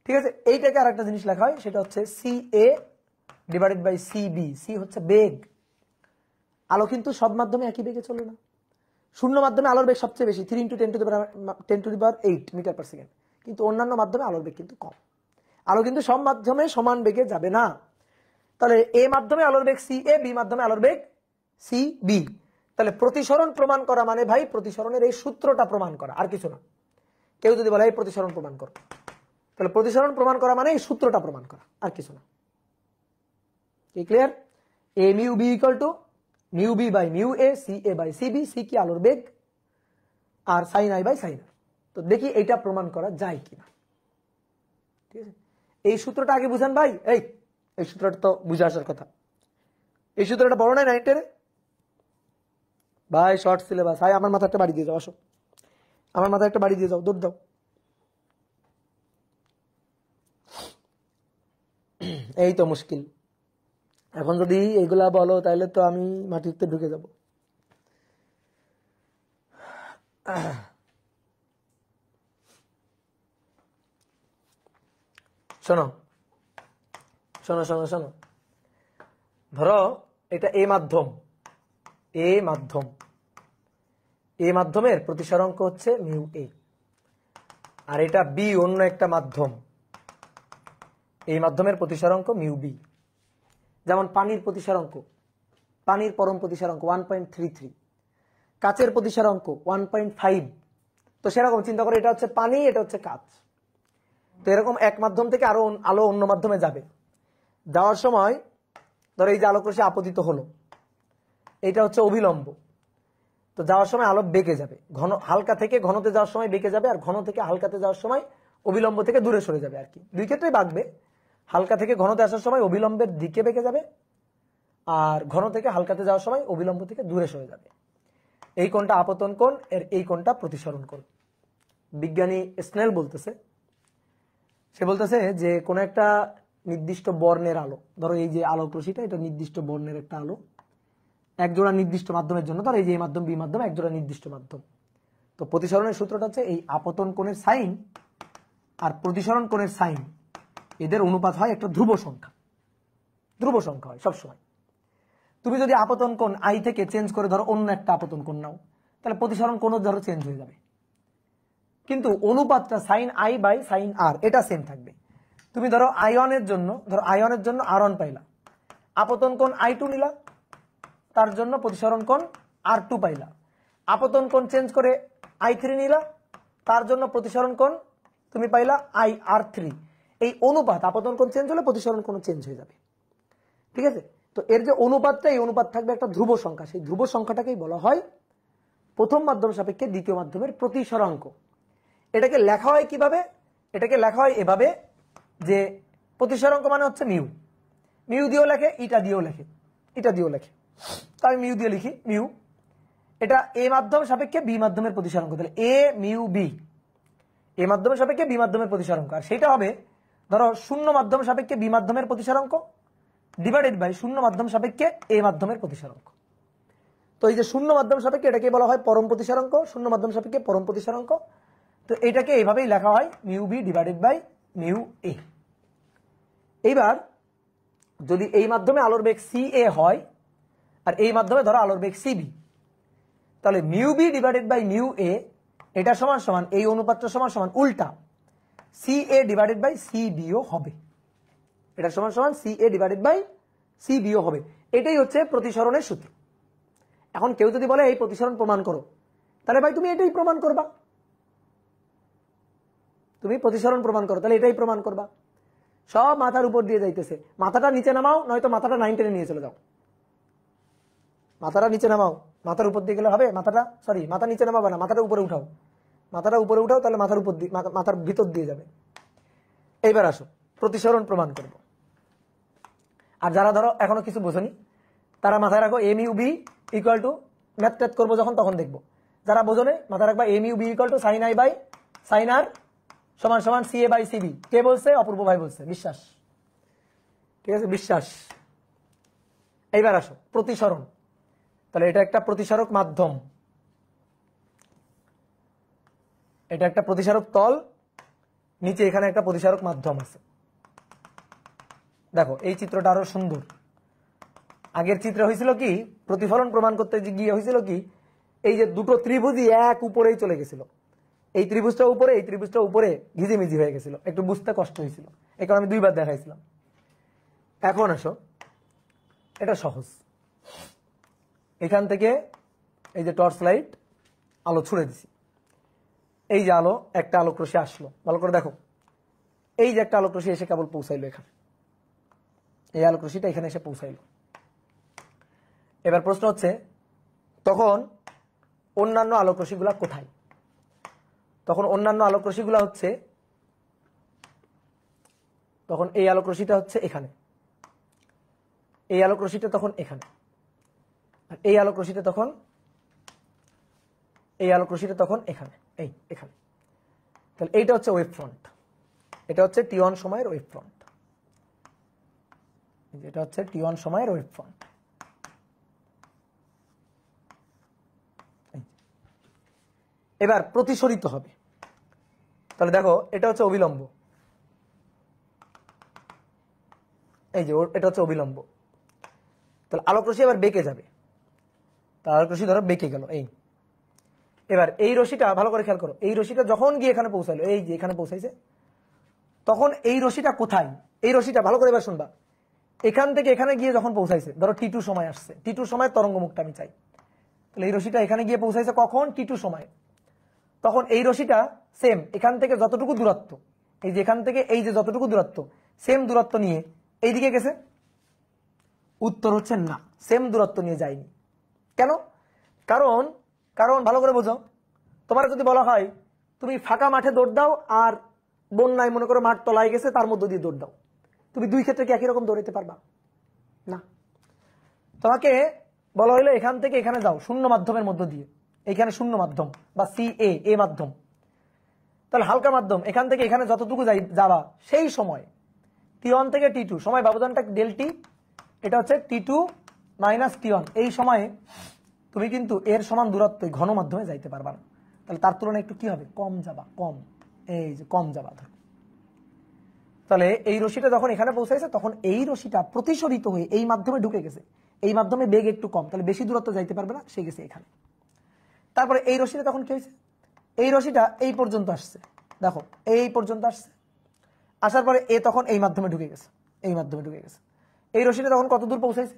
ঠিক আছে, এইটাকে আর একটা জিনিস লেখা হয়, সেটা হচ্ছে C A divided by C B. C হচ্ছে বেগ। আলো কিন্তু সব মাধ্যমে একই বেগে চলে না। শূন্য মাধ্যমে আলোর বেগ সবচেয়ে বেশি, 3 × 10⁸ মিটার পার সেকেন্ড, কিন্তু অন্যান্য মাধ্যমে আলোর বেগ কিন্তু কম। আলো কিন্তু সব মাধ্যমে সমান বেগে যাবে না। তাহলে এ মাধ্যমে আলোর বেগ সি এ, বি মাধ্যমে আলোর বেগ সি বি। তাহলে প্রতিসরণ প্রমাণ করা মানে ভাই প্রতিসরণের এই সূত্রটা প্রমাণ করা, আর কিছু না। কেউ যদি বলে এই প্রতিসরণ প্রমাণ করো, তাহলে প্রতিসরণ প্রমাণ করা মানে এই সূত্রটা প্রমাণ করা, আর কিছু না। কি clear? A mu B equal to mu B by mu A, C A by C B. C কি? আলোর বেগ, আর sine i by sine r. তো দেখি এইটা প্রমাণ করা যায় কিনা। ঠিক আছে, এই সূত্রটা আগে বুঝান ভাই। এই সূত্রটা তো বুঝে আসার কথা। এই সূত্রটা বড় নাই 9 টেনে ভাই, শর্ট সিলেবাস। হাই আমার মাথা একটা বাড়ি দিয়ে যাও, আসো আমার মাথা একটা বাড়ি দিয়ে যাও, দৌড় দাও। এই তো মুশকিল। এখন যদি এইগুলা বলো তাহলে তো আমি মাটিতে ঢুকে যাব। শোনো শোনো শোনো শোনো, ধরো এটা এ মাধ্যম, এ মাধ্যম, এ মাধ্যমের প্রতিসরাঙ্ক হচ্ছে মিউ এ, আর এটা বি অন্য একটা মাধ্যম, এই মাধ্যমের প্রতিসরাঙ্ক মিউ বি। যেমন পানির প্রতিসরাঙ্ক, পানির পরম প্রতিসরাঙ্ক 1.33, কাচের প্রতিসরাঙ্ক 1.5। তো সেরকম চিন্তা করে, এটা হচ্ছে পানি, এটা হচ্ছে কাচ। তো এরকম এক মাধ্যম থেকে আরো আলো অন্য মাধ্যমে যাবে, যাওয়ার সময় ধরো এই যে আলোক রশ্মি আপতিত হলো, এটা হচ্ছে অবিলম্ব। তো যাওয়ার সময় আলো বেঁকে যাবে, ঘন হালকা থেকে ঘনতে যাওয়ার সময় বেঁকে যাবে, আর ঘন থেকে হালকাতে যাওয়ার সময় অবিলম্ব থেকে দূরে সরে যাবে আর কি। দুই ক্ষেত্রেই বাঁকবে। হালকা থেকে ঘনতে আসার সময় অবিলম্বের দিকে বেঁকে যাবে, আর ঘন থেকে হালকাতে যাওয়ার সময় অবিলম্ব থেকে দূরে সরে যাবে। এই কোণটা আপতন কোণ, এর এই কোণটা প্রতিসরণ কোণ। বিজ্ঞানী স্নেল বলতেছে, সে বলতেছে যে কোন একটা নির্দিষ্ট বর্ণের আলো, ধরো এই যে আলোক রশ্মিটা, এটা নির্দিষ্ট বর্ণের একটা আলো একজোড়া নির্দিষ্ট মাধ্যমের জন্য, ধরো এই যে মাধ্যম বি মাধ্যম একজোড়া নির্দিষ্ট মাধ্যম। তো প্রতিসরণের সূত্রটা হচ্ছে এই আপতন কোণের সাইন আর প্রতিসরণ কোণের সাইন, এদের অনুপাত হয় একটা ধ্রুব সংখ্যা। ধ্রুব সংখ্যা হয় সবসময়। তুমি যদি আপতন কোণ আই থেকে চেঞ্জ করে ধরো অন্য একটা আপতন কোণ নাও, তাহলে প্রতিসরণ কোণও ধরো চেঞ্জ হয়ে যাবে, কিন্তু অনুপাতটা sign i by sine r এটা সেম থাকবে। তুমি ধরো আয়নের জন্য আর1 পাইলা, আপতন কোণ I2 নিলা, তার জন্য প্রতিসরণ কোণ R2 পাইলা। আপতন কোণ চেঞ্জ করে I3 নিলা, তার জন্য প্রতিসরণ কোণ তুমি পাইলা IR3। এই অনুপাত, আপতন কোণ চেঞ্জ হলে প্রতিসরণ কোণ চেঞ্জ হয়ে যাবে। ঠিক আছে, তো এর যে অনুপাতটা, এই অনুপাত থাকবে একটা ধ্রুব সংখ্যা, সেই ধ্রুব সংখ্যাটাকেই বলা হয় প্রথম মাধ্যম সাপেক্ষে দ্বিতীয় মাধ্যমের প্রতিসরাঙ্ক। এটাকে লেখা হয় কিভাবে? এটাকে লেখা হয় এভাবে যে প্রতিসরাঙ্ক মানে হচ্ছে মিউ, মিউ দিয়েও লেখে, ইটা দিয়েও লেখে, ইটা দিয়েও লেখে। তো আমি মিউ দিয়ে লিখি, মিউ এটা এ মাধ্যম সাপেক্ষে বি মাধ্যমের প্রতিসরাঙ্ক, তাহলে এ মিউ বি, এ মাধ্যমের সাপেক্ষে বি মাধ্যমের প্রতিসরাঙ্ক। আর সেটা হবে ধরো শূন্য মাধ্যম সাপেক্ষে বি মাধ্যমের প্রতিসরাঙ্ক ডিভাইডেড বাই শূন্য মাধ্যম সাপেক্ষে এ মাধ্যমের প্রতিসরাঙ্ক। তো এই যে শূন্য মাধ্যম সাপেক্ষে এটাকে বলা হয় পরম প্রতিসরাঙ্ক, শূন্য মাধ্যম সাপেক্ষে পরম প্রতিসরাঙ্ক। তো এটাকে এইভাবেই লেখা হয় mu B divided by mu A. এইবার যদি এই মাধ্যমে আলোর বেগ সি এ হয় আর এই মাধ্যমে ধরো আলোর বেগ সি বি, তাহলে mu B divided by mu A এটা সমান সমান এই অনুপাতটা সমান সমান উল্টা C A divided by C বিও হবে, এটা সমান সমান C A divided by C বিও হবে। এটাই হচ্ছে প্রতিসরণের সূত্র। এখন কেউ যদি বলে এই প্রতিসরণ প্রমাণ করো, তাহলে ভাই তুমি এটাই প্রমাণ করবা, তুমি প্রতিসরণ প্রমাণ করো, তাহলে এটাই প্রমাণ করবা। সব মাথার উপর দিয়ে যাইতেছে, মাথাটা নিচে নামাও, নয়তো মাথাটা 9 টেনে নিয়ে চলে যাও। মাথাটা নিচে নামাও, মাথার উপর দিয়ে গেলে হবে, মাথাটা সরি মাথা নিচে নামাবে না, মাথাটা উপরে উঠাও, মাথাটা উপরে উঠাও, তাহলে মাথার উপর দিয়ে মাথার ভিতর দিয়ে যাবে। এইবার আসো প্রতিসরণ প্রমাণ করব। আর যারা ধরো এখনো কিছু বোঝনি তারা মাথায় রাখো M U B equal to, math ট্যাথ করবো যখন তখন দেখবো। যারা বোঝনে মাথায় রাখবা M U B equal to sine i by sine r সমান সমান C A by C B. কে বলছে? অপূর্ব ভাই বলছে, বিশ্বাস, ঠিক আছে, বিশ্বাস। এইবার আসো প্রতিসরণ, তাহলে এটা একটা প্রতিসারক মাধ্যম, এটা একটা প্রতিসারক তল, নিচে এখানে একটা প্রতিসারক মাধ্যম আছে। দেখো এই চিত্রটা আরো সুন্দর। আগের চিত্র হয়েছিল কি, প্রতিফলন প্রমাণ করতে গিয়ে হয়েছিল কি, এই যে দুটো ত্রিভুজই এক উপরেই চলে গেছিল, এই ত্রিভুজটা উপরে, এই ত্রিভুজটা উপরে ঘিজিমিজি হয়ে গেছিল, একটু বুঝতে কষ্ট হয়েছিল, এই কারণে আমি দুইবার দেখাইছিলাম। এখন আসো এটা সহজ। এখান থেকে এই যে টর্চ লাইট আলো ছুড়ে দিছি, এই যে আলো একটা আলোক রশ্মি আসলো, ভালো করে দেখো, এই যে একটা আলোক রশ্মি এসে কেবল পৌঁছাইলো এখানে, এই আলোক রশ্মিটা এখানে এসে পৌঁছাইলো। এবার প্রশ্ন হচ্ছে তখন অন্যান্য আলোক রশ্মিগুলা কোথায়? তখন অন্যান্য আলোক রশ্মিগুলা হচ্ছে, তখন এই আলোক রশ্মিটা হচ্ছে এখানে, এই আলোক রশ্মিটা তখন এখানে, আর এই আলোক রশ্মিটা তখন, এই আলোক রশ্মিটা তখন এখানে, এই এখানে। তাহলে এইটা হচ্ছে ওয়েভ ফ্রন্ট, এটা হচ্ছে টি1 সময়ের ওয়েভ ফ্রন্ট, এটা হচ্ছে টি1 সময়ের ওয়েভ ফ্রন্ট। এবার প্রতিসরিত হবে, তাহলে দেখো এটা হচ্ছে অবিলম্ব, এই যে এটা হচ্ছে অবিলম্ব। তাহলে আলোক রশ্মি এবার বেঁকে যাবে, তার আলোক রশ্মি ধরো বেঁকে গেল, এই এবার এই রশ্মিটা ভালো করে খেয়াল করো, এই রশ্মিটা যখন গিয়ে এখানে পৌঁছাইলো, এই যে এখানে পৌঁছাইছে, তখন এই রশ্মিটা কোথায়? এই রশ্মিটা ভালো করে এবার শুনবা, এখান থেকে এখানে গিয়ে যখন পৌঁছাইছে, ধরো টি2 সময় আসছে, টি2 সময় তরঙ্গ মুখটা আমি চাই, তাহলে এই রশ্মিটা এখানে গিয়ে পৌঁছাইছে কখন? টি2 সময়। তখন এই রশ্মিটা সেম এখান থেকে যতটুকু দূরত্ব, এই যে এখান থেকে এই যে যতটুকু দূরত্ব, সেম দূরত্ব নিয়ে এইদিকে গেছে। উত্তর হচ্ছে না, সেম দূরত্ব নিয়ে যায়নি। কেন? কারণ কারণ ভালো করে বোঝো, তোমার যদি বলা হয় তুমি ফাঁকা মাঠে দৌড় দাও আর বন্যায় মনে করো মাঠ তলায় গেছে, তার মধ্য দিয়ে দৌড় দাও, তুমি দুই ক্ষেত্রে কি একই রকম দৌড়াতে পারবা? না। তোমাকে বলা হইলো এখান থেকে এখানে যাও শূন্য মাধ্যমের মধ্য দিয়ে, এখানে শূন্য মাধ্যম বা সি এ মাধ্যম, তাহলে হালকা মাধ্যম, এখান থেকে এখানে যতটুকু যাবা সেই সময় টি1 থেকে টি2 সময় ব্যবধানটা ডেল টি, এটা হচ্ছে টি2 মাইনাস টি1, এই সময়ে তুমি কিন্তু এর সমান দূরত্ব ঘন মাধ্যমে যাইতে পারবা না, তাহলে তার তুলনায় একটু কি হবে? কম যাবা, কম, এই যে কম যাবা। ধর তাহলে এই রশ্মিটা যখন এখানে পৌঁছাইছে, তখন এই রশ্মিটা প্রতিসরিত হয়ে এই মাধ্যমে ঢুকে গেছে, এই মাধ্যমে বেগ একটু কম, তাহলে বেশি দূরত্ব যাইতে পারবে না, সে গেছে এখানে। তারপরে এই রশ্মিটা তখন কি হয়েছে? এই রশ্মিটা এই পর্যন্ত আসছে, দেখো এই পর্যন্ত আসছে, আসার পরে এ তখন এই মাধ্যমে ঢুকে গেছে, এই মাধ্যমে ঢুকে গেছে। এই রশ্মিটা তখন কত দূর পৌঁছাইছে?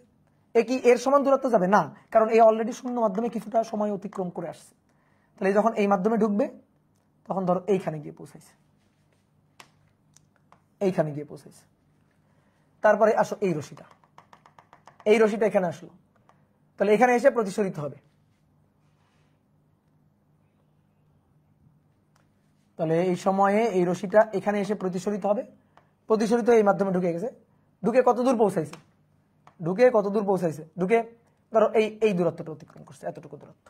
এ কি এর সমান দূরত্ব যাবে না, কারণ এই অলরেডি শূন্য মাধ্যমে কিছুটা সময় অতিক্রম করে আসছে। তাহলে যখন এই মাধ্যমে ঢুকবে তখন ধরো এইখানে গিয়ে পৌঁছাইছে, এইখানে গিয়ে পৌঁছাইছে। তারপরে আসো এই রশ্মিটা, এই রশিটা এখানে আসলো, তাহলে এখানে এসে প্রতিসরিত হবে। তাহলে এই সময়ে এই রশিটা এখানে এসে প্রতিসরিত হবে, প্রতিসরিত এই মাধ্যমে ঢুকে গেছে, ঢুকে কত দূর পৌঁছাইছে, ঢুকে ধরো এই দূরত্বটা অতিক্রম করছে, এতটুকু দূরত্ব,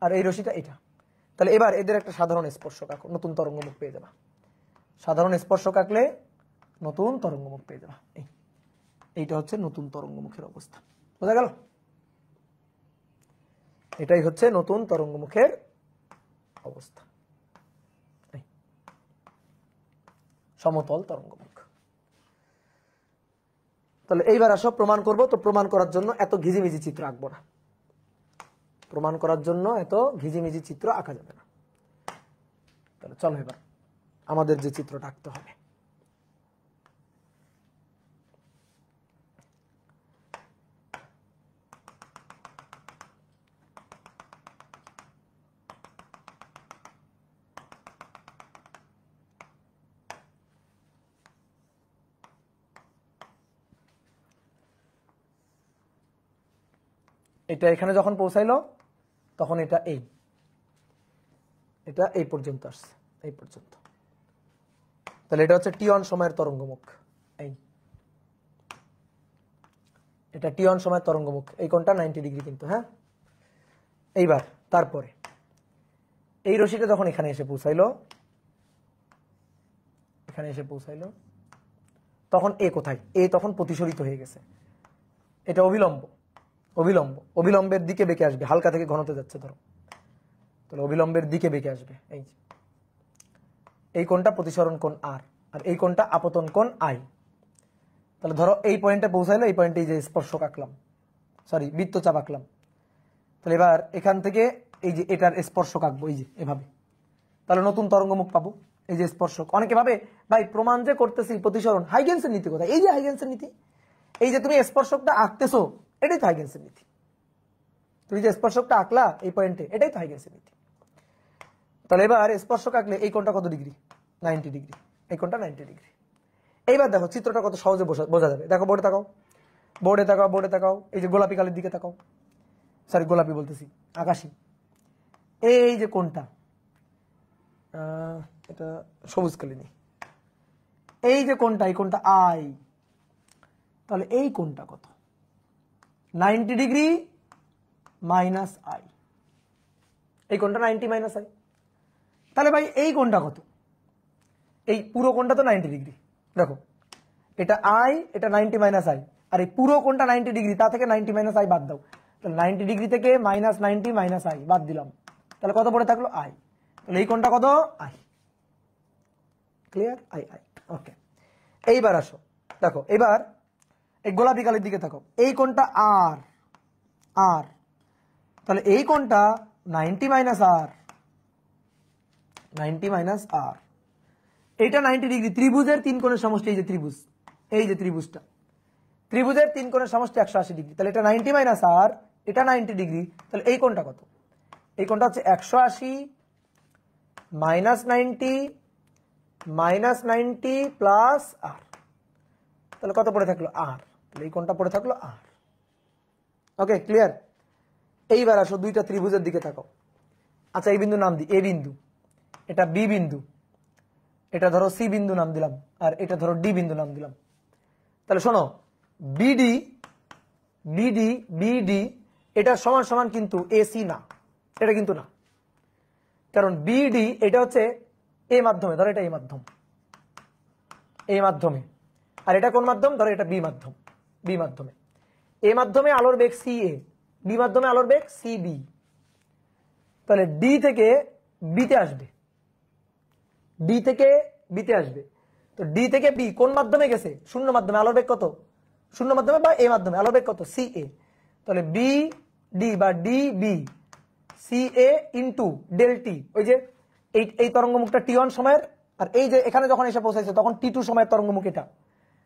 আর এই রশিটা এটা। তাহলে এবার এদের একটা সাধারণ স্পর্শক আঁকো, নতুন তরঙ্গমুখ পেয়ে যাবা। সাধারণ স্পর্শক আঁকলে নতুন তরঙ্গমুখ পেয়ে যাবা। এইটা হচ্ছে নতুন তরঙ্গমুখের অবস্থা, বোঝা গেল? এটাই হচ্ছে নতুন তরঙ্গমুখের অবস্থা, সমতল তরঙ্গমুখ। তাহলে এইবার আসো প্রমাণ করব। তো প্রমাণ করার জন্য এত ঘিজিমিজি চিত্র আঁকবো না, প্রমাণ করার জন্য এত ঘিজিমিজি চিত্র আঁকা যাবে না। তাহলে চলো এবার আমাদের যে চিত্রটা আঁকতে হবে, এটা এখানে যখন পৌঁছাইলো তখন এটা এই পর্যন্ত আসছে, এই পর্যন্ত। তাহলে এটা হচ্ছে টি1 সময়ের তরঙ্গমুখ, এটা টি1 সময়ের তরঙ্গমুখ, এই কোণটা 90 ডিগ্রি কিন্তু। হ্যাঁ, এইবার তারপরে এই রশিটা যখন এখানে এসে পৌঁছাইলো, তখন এ কোথায়? এ তখন প্রতিসরিত হয়ে গেছে, এটা অবিলম্বের দিকে বেঁকে আসবে, হালকা থেকে ঘনতে যাচ্ছে ধরো, তাহলে অবিলম্বের দিকে বেঁকে আসবে। এই কোণটা প্রতিসরণ কোণ আর এই কোণটা আপতন কোণ আই। তাহলে ধরো এই পয়েন্টে পৌঁছাইলো, এই পয়েন্টে যে স্পর্শক আঁকলাম, বৃত্তচাপ আঁকলাম। তাহলে এবার এখান থেকে এই যে এটার স্পর্শক আঁকবো, এই যে এভাবে, তাহলে নতুন তরঙ্গমুখ পাবো। এই যে স্পর্শক, অনেকে ভাবে ভাই প্রমাণ যে করতেছি প্রতিসরণ, হাইগেন্সের নীতি কোথায়? এই যে হাইগেন্সের নীতি, এই যে তুমি স্পর্শকটা আঁকতেছো, এটাই তো হাইগেন্সের নীতি। তুমি যে স্পর্শকটা আঁকলা এই পয়েন্টে, এটাই তো হাইগেন্সের নীতি। তাহলে এবার স্পর্শক আঁকলে এই কোণটা কত ডিগ্রি? 90 ডিগ্রি, এই কোণটা 90 ডিগ্রি। এইবার দেখো চিত্রটা কত সহজে বোঝা যাবে। দেখো বোর্ডে তাকাও, এই যে গোলাপি কালির দিকে তাকাও, গোলাপি বলতেছি, আকাশি। এই যে কোণটা, এটা সবুজ কালি নেই, এই যে কোণটা, এই কোণটা আই। তাহলে এই কোণটা কত? 90 ডিগ্রি মাইনাস আই, এই কোণটা 90 মাইনাস আই। তাহলে ভাই এই কোণটা কত? এই পুরো কোণটা তো 90 ডিগ্রি, দেখো এটা আই, এটা 90 মাইনাস আই, আর এই পুরো কোণটা 90 ডিগ্রি, তা থেকে 90 মাইনাস আই বাদ দাও। তাহলে 90 ডিগ্রি থেকে মাইনাস 90 মাইনাস আই বাদ দিলাম, তাহলে কত পড়ে থাকলো? আই। তাহলে এই কোণটা কত? আই। ক্লিয়ার? আই। ওকে, এইবার আসো, দেখো এবার এই গোলাপি কালির দিকে থাকো, এই কোণটা আর, তাহলে এই কোণটা 90 মাইনাস আর, এইটা 90 ডিগ্রি। ত্রিভুজের তিন কোণের সমষ্টি, এই যে ত্রিভুজ, এই যে ত্রিভুজটা, ত্রিভুজের তিন কোণের সমষ্টি 180 ডিগ্রি। তাহলে এটা 90 মাইনাস আর, এটা 90 ডিগ্রি। তাহলে এই কোণটা কত? এই কোণটা হচ্ছে 180 মাইনাস 90 প্লাস আর, তাহলে কত পড়ে থাকলো? আর। তাহলে এই কোণটা পড়ে থাকলো আর। ওকে, ক্লিয়ার? এইবার আসো দুইটা ত্রিভুজের দিকে থাকো। আচ্ছা, এই বিন্দু নাম দিই এ বিন্দু, এটা বি বিন্দু, এটা ধরো সি বিন্দু নাম দিলাম, আর এটা ধরো ডি বিন্দু নাম দিলাম। তাহলে শোনো, বিডি এটা সমান সমান কিন্তু এসি না, এটা কিন্তু না, কারণ বিডি এটা হচ্ছে এ মাধ্যমে, ধরো এটা এই মাধ্যমে, আর এটা কোন মাধ্যম? ধরো এটা বি মাধ্যমে। এ মাধ্যমে আলোর বেগ সি এ, বি মাধ্যমে আলোর বেগ সি বি। তাহলে ডি থেকে বিতে আসবে, তো ডি থেকে বি কোন মাধ্যমে গেছে? শূন্য মাধ্যমে। আলোর বেগ কত? শূন্য মাধ্যমে বা এ মাধ্যমে, আলোর বেগ কত? সি এ। তাহলে বি ডি বা D B C A into del T, ওই যে এই তরঙ্গমুখটা টি1 সময়ের, আর এই যে এখানে যখন এসে পৌঁছাইছে তখন টি2 সময়ের তরঙ্গমুখ এটা।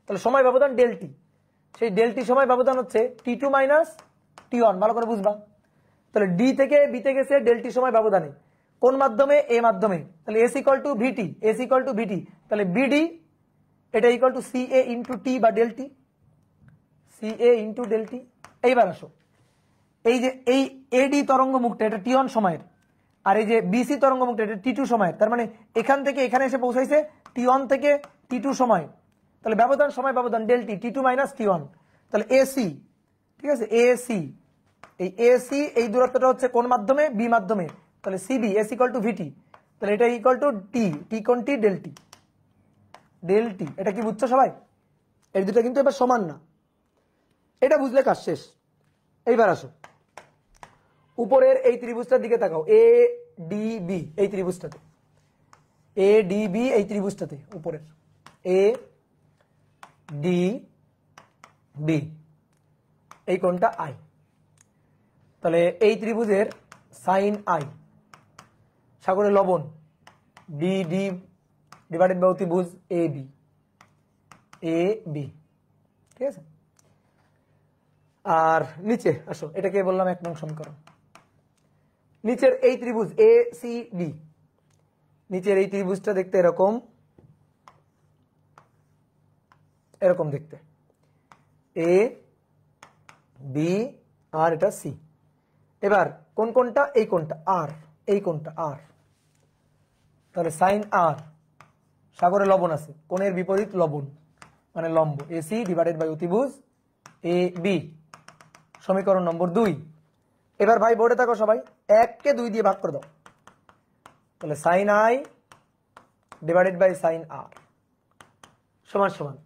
তাহলে সময় ব্যবধান ডেল টি, সেই ডেল টি সময় ব্যবধান হচ্ছে টি2 মাইনাস টি1, ভালো করে বুঝবা। তাহলে ডি থেকে বিতে গেছে ডেল টি সময় ব্যবধানে, কোন মাধ্যমে? এ মাধ্যমে। তাহলে এস ইকুয়াল টু ভিটি, তাহলে বিডি এটা equal to C A into T বা ডেল টি, এইবার আসো, এই যে এই এডি তরঙ্গ মুখটা এটা টি1 সময়ের, আর এই যে বিসি তরঙ্গ মুখটা এটা টি2 সময়ের, তার মানে এখান থেকে এখানে এসে পৌঁছাইছে টি1 থেকে টি2 সময়, তাহলে ব্যবধান সময় ব্যবধান ডেলটি টি2 মাইনাস টি1, তাহলে এসি, ঠিক আছে, এসি, এই এসি এই দূরত্বটা হচ্ছে কোন মাধ্যমে, বি মাধ্যমে, তাহলে সিবি এস ইকুয়াল টু ভিটি, তাহলে এটা ইকুয়াল টু টি, টি কোন টি, ডেলটি, ডেলটি, এটা কি বুঝছো সবাই? এই দুটো কিন্তু এবার সমান না, এটা বুঝলে কাজ শেষ। এইবার আসো উপরের এই ত্রিভুজটার দিকে তাকাও, এ ডি বি, এই ত্রিভুজটাতে, এ ডি বি এই ত্রিভুজটাতে উপরের এ ডি বি, এই কোণটা আই, তাহলে এই ত্রিভুজের সাইন আই, সাগরে লবণ, ডি ডি ডিভাইডেড বাই অতিভুজ এ বি, এ বি, ঠিক আছে। আর নিচে আসো, এটাকে বললাম 1 নং সমীকরণ। নিচের এই ত্রিভুজ এ সি ডি, নিচের এই ত্রিভুজটা দেখতে এরকম, এরকম দেখতে, এ বি আর এটা সি। এবার কোন কোনটা, এই কোনটা আর, এই কোনটা আর, তাহলে সাইন আর, সাগরে লবণ আছে, কোণের বিপরীত লবণ মানে লম্ব, এসি ডিভাইডেড বাই অতিভুজ এ বি, সমীকরণ নম্বর 2। এবার ভাই বোর্ডে থাকো সবাই, 1 কে 2 দিয়ে ভাগ করে দাও, তাহলে sine i divided by sine r সমান সমান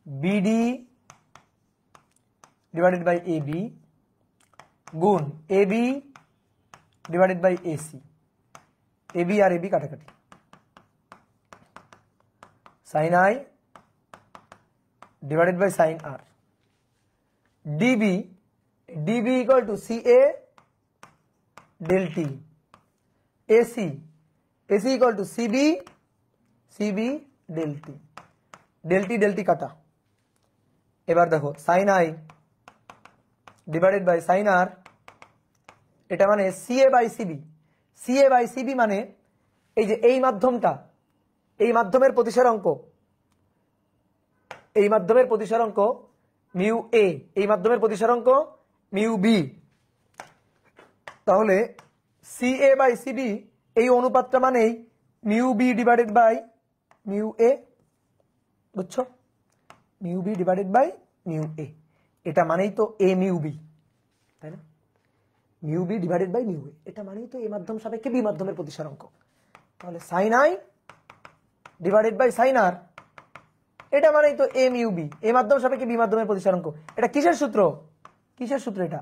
BD divided by A B গুণ A B divided by AC, A B আর এ বি কাটাকাটি, sine i divided by sine r, DB, DB equal to C A del T, AC, AC equal to CB, CB del T, del T কাটা। এবার দেখো sine i divided by sine r, এটা মানে CA by CB, CA by CB মানে এই যে এই মাধ্যমটা, এই মাধ্যমের প্রতিসরাঙ্ক, এই মাধ্যমের প্রতিসরাঙ্ক মিউ এ, এই মাধ্যমের প্রতিসরাঙ্ক মিউ বি, তাহলে সিএ বাই সিবি এই অনুপাতটা মানেই mu B divided by mu A, বুঝছো, mu B divided by mu A, এটা মানেই তো এ মিউ বি, তাই না, mu B divided by mu A, এটা মানেই তো এ মাধ্যম সাপেক্ষে বি মাধ্যমের প্রতিসরাঙ্ক, তাহলে sine i divided by sine r, এটা মানেই তো এ মিউ বি, এ মাধ্যম সাপেক্ষে বি মাধ্যমের প্রতিসরাঙ্ক। এটা কিসের সূত্র, কিসের সূত্র, এটা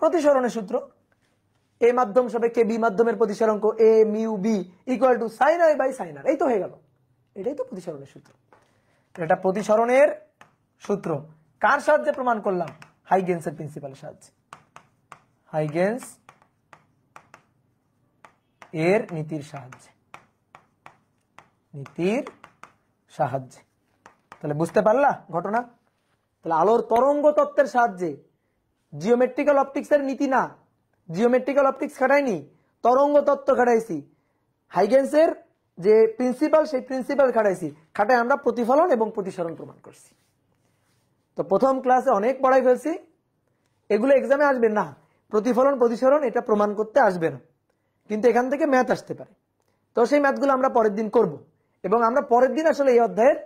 প্রতিসরণের সূত্র, এ মাধ্যম সাপেক্ষে বি মাধ্যমের প্রতিসরাঙ্ক A mu B equal to sine i by sine r, এই তো হয়ে গেল, এটাই তো প্রতিসরণের সূত্র। এটা প্রতিসরণের সূত্র কার সাহায্যে প্রমাণ করলাম, হাইগেন্সের প্রিন্সিপালের সাহায্যে, হাইগেন্স এর নীতির সাহায্যে, নীতির সাহায্যে। তাহলে বুঝতে পারলা ঘটনা, তাহলে আলোর তরঙ্গ তত্ত্বের সাহায্যে, জিওমেট্রিক্যাল অপটিক্সের নীতি না, জিওমেট্রিক্যাল অপটিক্স খাটাইনি, তরঙ্গ তত্ত্ব খাটাইছি, হাইগেন্সের যে প্রিন্সিপাল সেই প্রিন্সিপাল খাটাইছি, খাটাই আমরা প্রতিফলন এবং প্রতিসরণ প্রমাণ করছি। তো প্রথম ক্লাসে অনেক পড়াই ফেলছি, এগুলো এক্সামে আসবে না, প্রতিফলন প্রতিসরণ এটা প্রমাণ করতে আসবে না, কিন্তু এখান থেকে ম্যাথ আসতে পারে, তো সেই ম্যাথগুলো আমরা পরের দিন করব, এবং আমরা পরের দিন আসলে এই অধ্যায়ের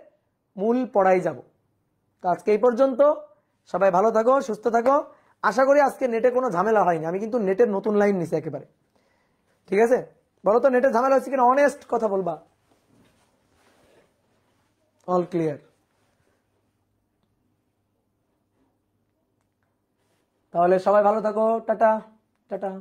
মূল পড়াই যাব। তো আজকে এই পর্যন্ত, সবাই ভালো থাকো, সুস্থ থাকো। আশা করি আজকে নেটে কোনো ঝামেলা হয়নি, আমি কিন্তু নেটের নতুন লাইন নিছি একেবারে, ঠিক আছে? বলো তো নেটে ঝামেলা হচ্ছে কিনা, অনেস্ট কথা বলবা। All clear? তাহলে সবাই ভালো থাকো, টাটা টাটা।